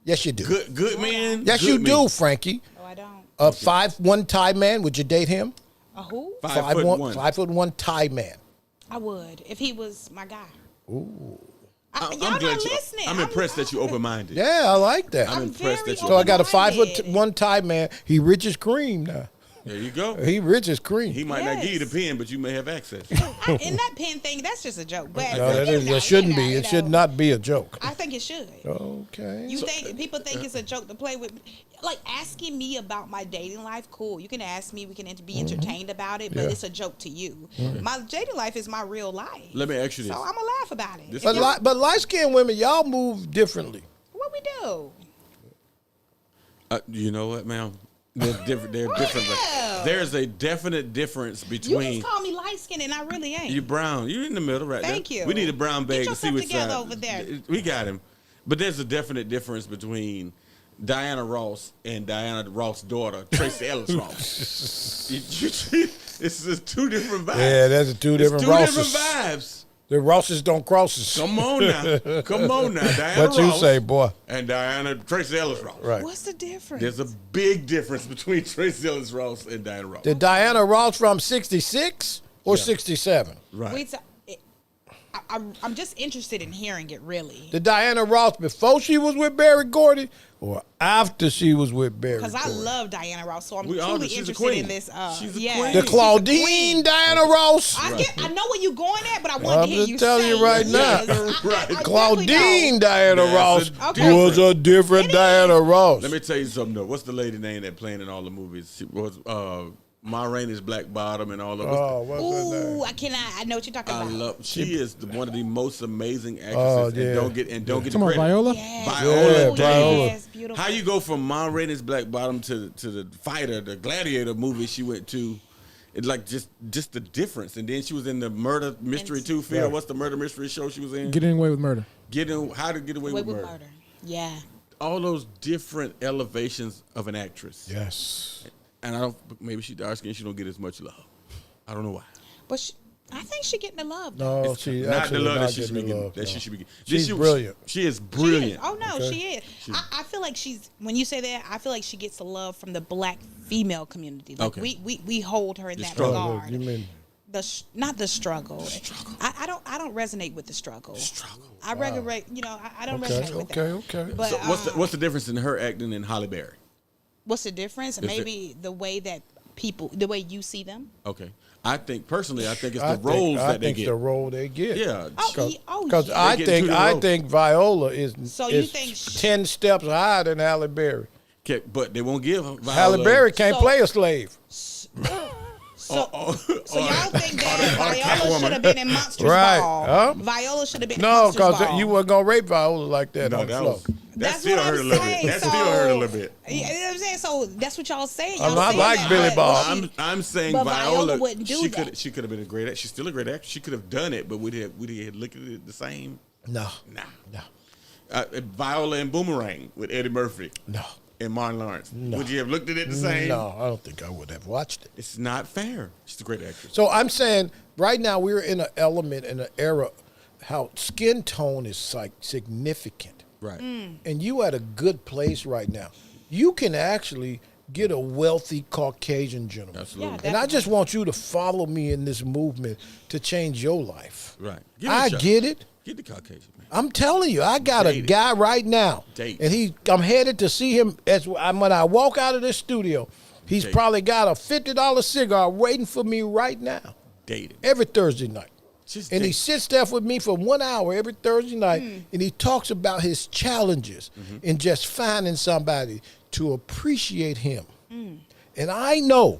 Yes, you do. Good men. Yes, good you men. do, Frankie. Oh, I don't. A 5'1" Thai man, would you date him? A who? 5'1". 5'1" Thai man. I would if he was my guy. Ooh. Y'all I'm not glad listening. I'm impressed that you're open-minded. Yeah, I like that. I'm I'm impressed very that you. So I got a open-minded. 5'1" Thai man. He rich as cream now. There you go. He rich as cream. He might not Yes. give you the pen, but you may have access. And that pen thing, that's just a joke. But No, that shouldn't be. It should not be a joke. I think it should. Okay. You think people think it's a joke to play with? Like asking me about my dating life, cool. You can ask me. We can be entertained about it, but Yeah. it's a joke to you. My dating life is my real life. Let me ask you this. So I'm gonna laugh about it. This- But light-skinned women, y'all move differently. What we do? You know what, ma'am? They're different. They're different. Yeah. There's a definite difference You between just call me light skinned and I really ain't. you brown. You're in the middle right Thank there. you. We need a brown bag Get to see yourself which together side. over there. We got him. But there's a definite difference between Diana Ross and Diana Ross' daughter, Tracy Ellis Ross. It's just two different vibes. Yeah, that's two different It's two Rosses. different vibes. The Rosses don't crosses. Come on now. Come on now. Diana What you Ross say, boy? and Tracy Ellis Ross. Right. What's the difference? There's a big difference between Tracy Ellis Ross and Diana Ross. Did Diana Ross from 66 or 67? Right. Wait, I'm just interested in hearing it. Really, Did Diana Ross before she was with Barry Gordy or after she was with Barry because Gordy? I love Diana Ross, so I'm We all do. truly She's a interested queen. in this. She's a yeah. queen. The She's a Claudine queen. Diana Ross? I know where you're going at, but I want I'm to hear just you telling say you right it. now. Yes, Right. I Claudine definitely know. Diana That's Ross a Okay. was a different It Diana Ross. Let me tell you something though. What's the lady name that playing in all the movies? She was Ma Rainey's Black Bottom and all of Oh, what's her name? Ooh, I cannot. I know what you're talking I about. love. She is one of the most amazing actresses, Oh, and yeah. don't get the Come on, credit. Viola. Yes. Viola Yeah, Davis. Viola. Yes, beautiful. How you go from Ma Rainey's Black Bottom to the Fighter, the Gladiator movie she went to? It's like just the difference. And then she was in the Murder Mystery 2 film. Right. What's the Murder Mystery show she was in? Getting away with murder. How to Get Away Wait with with Murder. murder. Yeah. All those different elevations of an actress. Yes. And I don't. Maybe she dark skin. She don't get as much love. I don't know why. But I think she getting the love. Though. No, she Not the actually love not that she should be getting the getting. love, That no. she should be getting. She's brilliant. She is She brilliant. is. Oh no, Okay. she is. I feel like she's. When you say that, I feel like she gets the love from the black female community. Like Okay. we hold her in The that struggle. regard. You mean Not the struggle. I don't resonate with the struggle. I regulate. I don't resonate with that. okay. But So what's the difference in her acting and Halle Berry? what's the difference? Maybe the way that the way you see them. Okay, I think personally, it's the I roles that they think get. the role they get. Yeah, Because yeah. I They get think into the I role. think Viola is So you is think 10 steps higher than Halle Berry. Okay, but they won't give Viola. Halle Berry can't So- play a slave. So Oh, y'all think that or Viola Catwoman. should have been in Monsters Right, Ball? huh? Viola should have been in No, Monsters Ball. because you weren't gonna rape Viola like that No, on the that floor. was that That's still what hurt a I'm little saying. bit. That So, still hurt a little bit. You know what I'm saying? So that's what y'all saying. I Y'all saying like that, Billy but Bob. I'm saying But Viola, Viola wouldn't do that. She could have been a great actress. She's still a great actress. She could have done it, but would he have looked at it the same? No, Nah. no, Viola and Boomerang with Eddie Murphy no, and Martin Lawrence. No. Would you have looked at it the same? no. I don't think I would have watched it. It's not fair. She's a great actress. So I'm saying right now we're in an element in an era how skin tone is like significant. Right. And you at a good place right now. You can actually get a wealthy Caucasian gentleman. Absolutely. Yeah, And I just want you to follow me in this movement to change your life. Right. Give it a I shot. get it. Get the Caucasian, man. I'm telling you, I got a Date it. guy right now, Date. and I'm headed to see him when I walk out of this studio. He's Date. probably got a $50 cigar waiting for me right now Date it. every Thursday night. Just And he date. sits there with me for 1 hour every Thursday night, and he talks about his challenges and just finding somebody to appreciate him. And I know,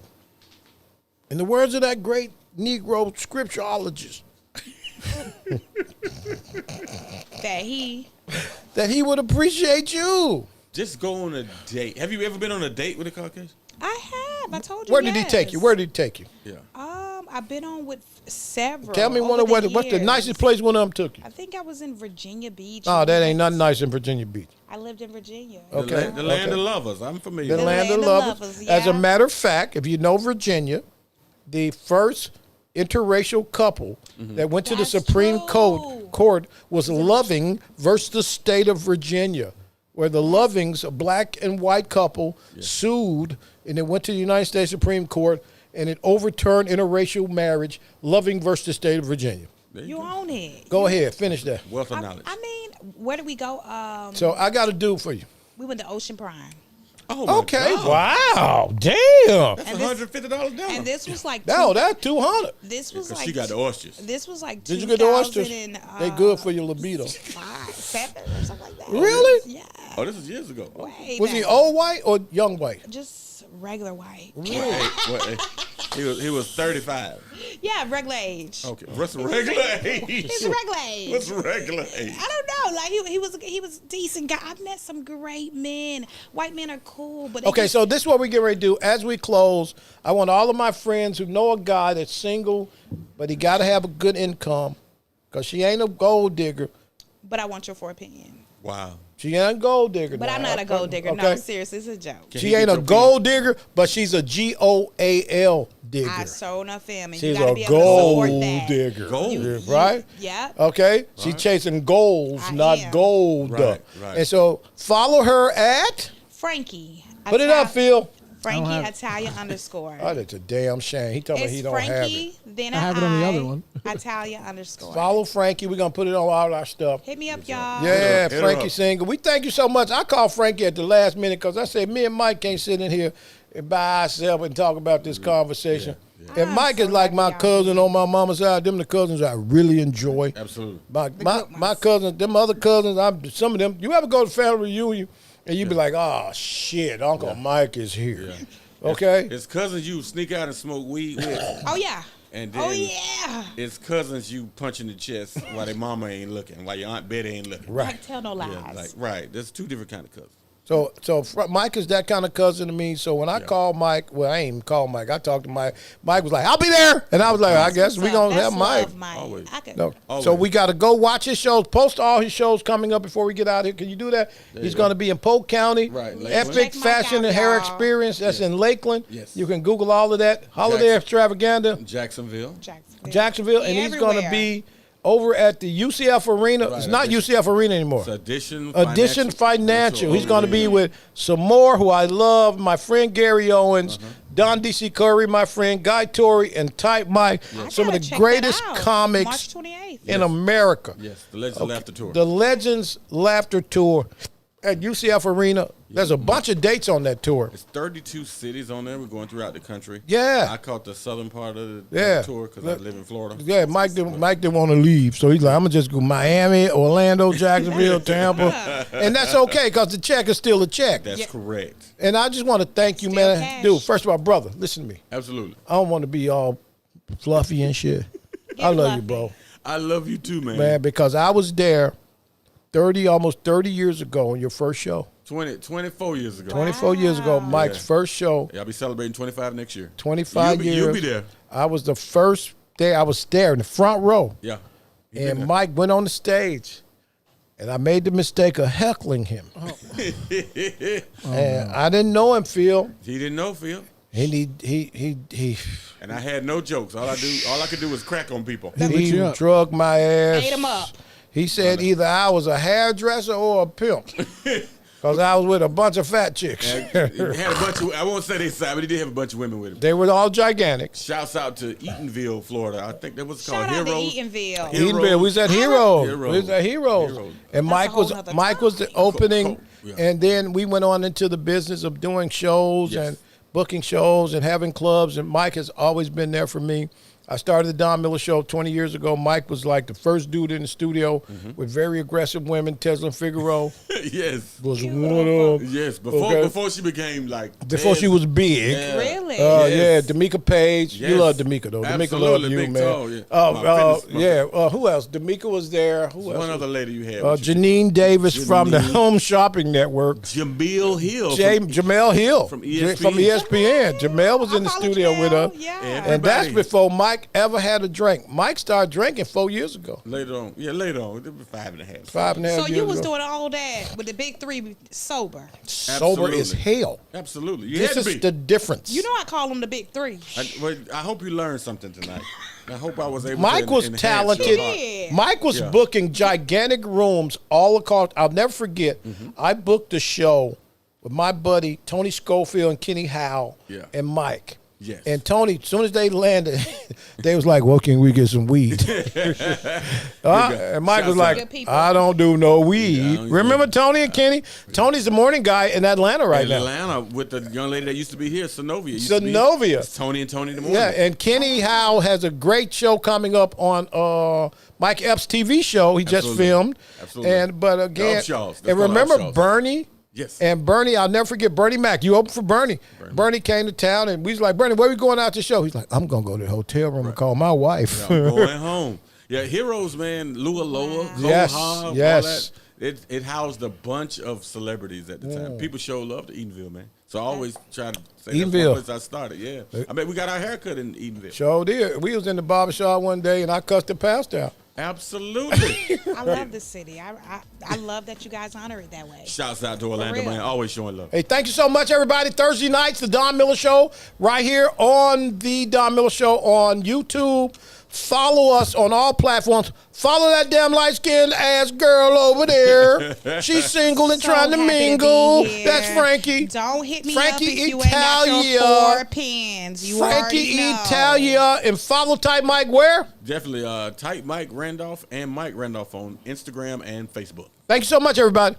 in the words of that great Negro scripturologist, that he would appreciate you. Just go on a date. Have you ever been on a date with a Caucasian? I have. I told you. Where did he take you? Where did he take you? Yeah. I've been on with several. Tell me over what's the years. nicest place one of them took you? I think I was in Virginia Beach. Oh, that ain't nothing nice in Virginia Beach. I lived in Virginia. Okay. The land okay. of lovers. I'm familiar. The The land of land of lovers. lovers, As a yeah. matter of fact, if you know Virginia, the first interracial couple that went to the That's Supreme true. Court was Loving versus the state of Virginia, where the Lovings, a black and white couple, sued, and it went to the United States Supreme Court, and it overturned interracial marriage, Loving versus the state of Virginia. There You go. own it. Go ahead, finish that. Wealth of knowledge. I mean, where did we go? So I got a do for you. We went to Ocean Prime. Oh my Okay, God. wow, damn. That's And this- $150 down. And this was like No, that's 200. This was 'Cause like she got the oysters. This was like Did you get the oysters? 2000 and, They good for your libido. 5, 7 or something like that. Really? Yeah. Oh, this is years ago. Way Was he back. old white or young white? Just regular white. Hey, he was 35. Yeah, regular age. Okay, what's the regular age? It's regular age. What's regular age? I don't know. Like he was a decent guy. I've met some great men. White men are cool, but they Okay, just- so this is what we get ready to do. As we close, I want all of my friends who know a guy that's single, but he got to have a good income, because she ain't a gold digger. But I want your opinion. Wow. She ain't a gold digger. But now. I'm not a gold digger. No, Okay? seriously, it's a joke. Can She he ain't get a your gold digger, but she's a GOAL digger. I sold enough him, and you She's got to a be able to support gold that. digger. Gold? You- right? Yeah. Okay? She's chasing goals, I not am. gold. Right. And so follow her at, Frankie. put it up, Phil. Frankie have it. Italia underscore. Oh, that's a damn shame. He told me It's he don't have it. Frankie, then I have it on the other one. Italia underscore. Follow Frankie. We're going to put it on all our stuff. Hit me up, y'all. Yeah, Hit her Frankie up. Single. We thank you so much. I called Frankie at the last minute because I said me and Mike can't sit in here by ourselves and talk about this conversation. And I'm Mike so is like my happy y'all cousin on my mama's side. Them the cousins I really enjoy. Absolutely. My good cousins, them other cousins, some of them. You ever go to family reunion and you be like, oh shit, Uncle Mike is here. Yeah. Okay. It's cousins you sneak out and smoke weed with. Oh yeah. And then Oh yeah. it's cousins you punch in the chest while their mama ain't looking, while your Aunt Betty ain't looking. Right. Like, tell no lies. Yeah, like, right. There's two different kind of cousins. So Mike is that kind of cousin to me. So when I called Mike, well, I ain't even called Mike. I talked to Mike. Mike was like, I'll be there. And I was like, I guess we're going to have Mike. Always. I could, No. Always. So we got to go watch his shows. Post all his shows coming up before we get out of here. Can you do that? There He's you going go. to be in Polk County. Right, Lakeland. Epic Check Mike Fashion out, and Hair y'all. Experience. That's in Lakeland. Yes. You can Google all of that. Holiday Extravaganza, Jacksonville. Jacksonville. And he's going to Everywhere. be over at the UCF Arena. Right, It's not Addition. UCF Arena anymore. It's Addition Financial. He's going to be Yeah. with some more who I love, my friend Gary Owens, Uh-huh. Don DC Curry, my friend Guy Torrey, and Type Mike. I Some of gotta the check that greatest out. comics March 28th. in America. Yes, the Legends of Laughter Tour. The Legends Laughter Tour at UCF Arena. There's a bunch of dates on that tour. It's 32 cities on there. We're going throughout the country. Yeah. I caught the southern part of the Yeah. tour because I live in Florida. Yeah, Mike didn't want to leave, so he's like, I'm gonna just go Miami, Orlando, Jacksonville, Tampa, and that's okay because the check is still a check. That's correct. And I just want to thank you, Still man, cash. dude. First of all, brother, listen to me. Absolutely. I don't want to be all fluffy and shit. I love you, fluffy. bro, I love you too, man. man, because I was there almost 30 years ago on your first show. 24 years ago. 24 years ago, Mike's Yeah. first show. Yeah, I'll be celebrating 25 next year. 25 years. You'll be there. I was the first day. I was there in the front row. Yeah. You been And there. Mike went on the stage, and I made the mistake of heckling him. And I didn't know him, Phil. He didn't know, Phil. And he And I had no jokes. All I could do was crack on people. lit he you up. drug my ass. Ate him up. He said either I was a hairdresser or a pimp, because I was with a bunch of fat chicks. He had a bunch of, I won't say they side, but he did have a bunch of women with him. They were all gigantic. Shouts out to Eatonville, Florida. I think that was called Shout out to Heroes. Eatonville. Heroes. Edenville, we was at Heroes. Heroes. We was at Heroes. Heroes. And That's Mike a whole was nother Mike was the topic. opening, Yeah. and then we went on into the business of doing shows Yes. and booking shows and having clubs. And Mike has always been there for me. I started the Don Miller Show 20 years ago. Mike was like the first dude in the studio with very aggressive women. Tesla Figaro Yes. was one of them. Yes. Before she became like Before she was big. Yeah. Really? Yes. Yeah, D'Amica Page. You Yes. love D'Amica though. D'Amica Absolutely, loved you, big man. toe, yeah. My Yeah. Who else? D'Amica was there. Who else? one other lady you had. with you. Janine Davis from the Janine. Home Shopping Network. Jameel Hill. Jamel Hill from ESPN. From ESPN. Jamel was in the I follow studio with her. Janelle, Yeah. And that's Everybody. before Mike ever had a drink. Mike started drinking 4 years ago. Later on. Yeah, later on. It was 5.5. 5.5 So years you was ago. doing all that with the big three sober. Sober as Absolutely. hell. Absolutely. You This had to is be. the difference. You know I call them the big three. I hope you learned something tonight. I hope I was able Mike to was enhance talented. your heart. Yeah. Mike was Yeah. booking gigantic rooms all across. I'll never forget. Mm-hmm. I booked a show with my buddy Tony Schofield and Kenny Howe Yeah. and Mike. Yes. And Tony, as soon as they landed, they was like, well, can we get some weed? And Mike was like, I don't do no weed. Remember Tony and Kenny? Tony's the morning guy in Atlanta right now. Atlanta with the young lady that used to be here, Synovia. Synovia. Tony and Tony in the morning. Yeah, and Kenny Howe has a great show coming up on Mike Epps' TV show. He just filmed. Absolutely. But again, and remember Bernie? Yes. And Bernie, I'll never forget Bernie Mac. You opened for Bernie. Bernie came to town, and we was like, Bernie, where we going out to the show? He's like, I'm going to go to the hotel room and call my wife. Yeah, I'm going home. Yeah, Heroes, man, Lua Loa, yes, all that. It housed a bunch of celebrities at the time. People show love to Eatonville, man. So I always try to say Eatonville. That's I started, yeah. I mean, we got our haircut in Eatonville. Sure did. We was in the barbershop one day, and I cussed the pastor out. Absolutely. I love the city. I love that you guys honor it that way. Shouts out to Orlando, man. Always showing love. Hey, thank you so much, everybody. Thursday nights, the Don Miller Show, right here on the Don Miller Show on YouTube. Follow us on all platforms. Follow that damn light-skinned ass girl over there. She's single and trying to mingle. That's Frankie. Don't hit me Frankie up if you Italia. ain't got your 4 pins. You Frankie know. Italia. And follow Type Mike where? Definitely Type Mike Randolph and Mike Randolph on Instagram and Facebook. Thank you so much, everybody.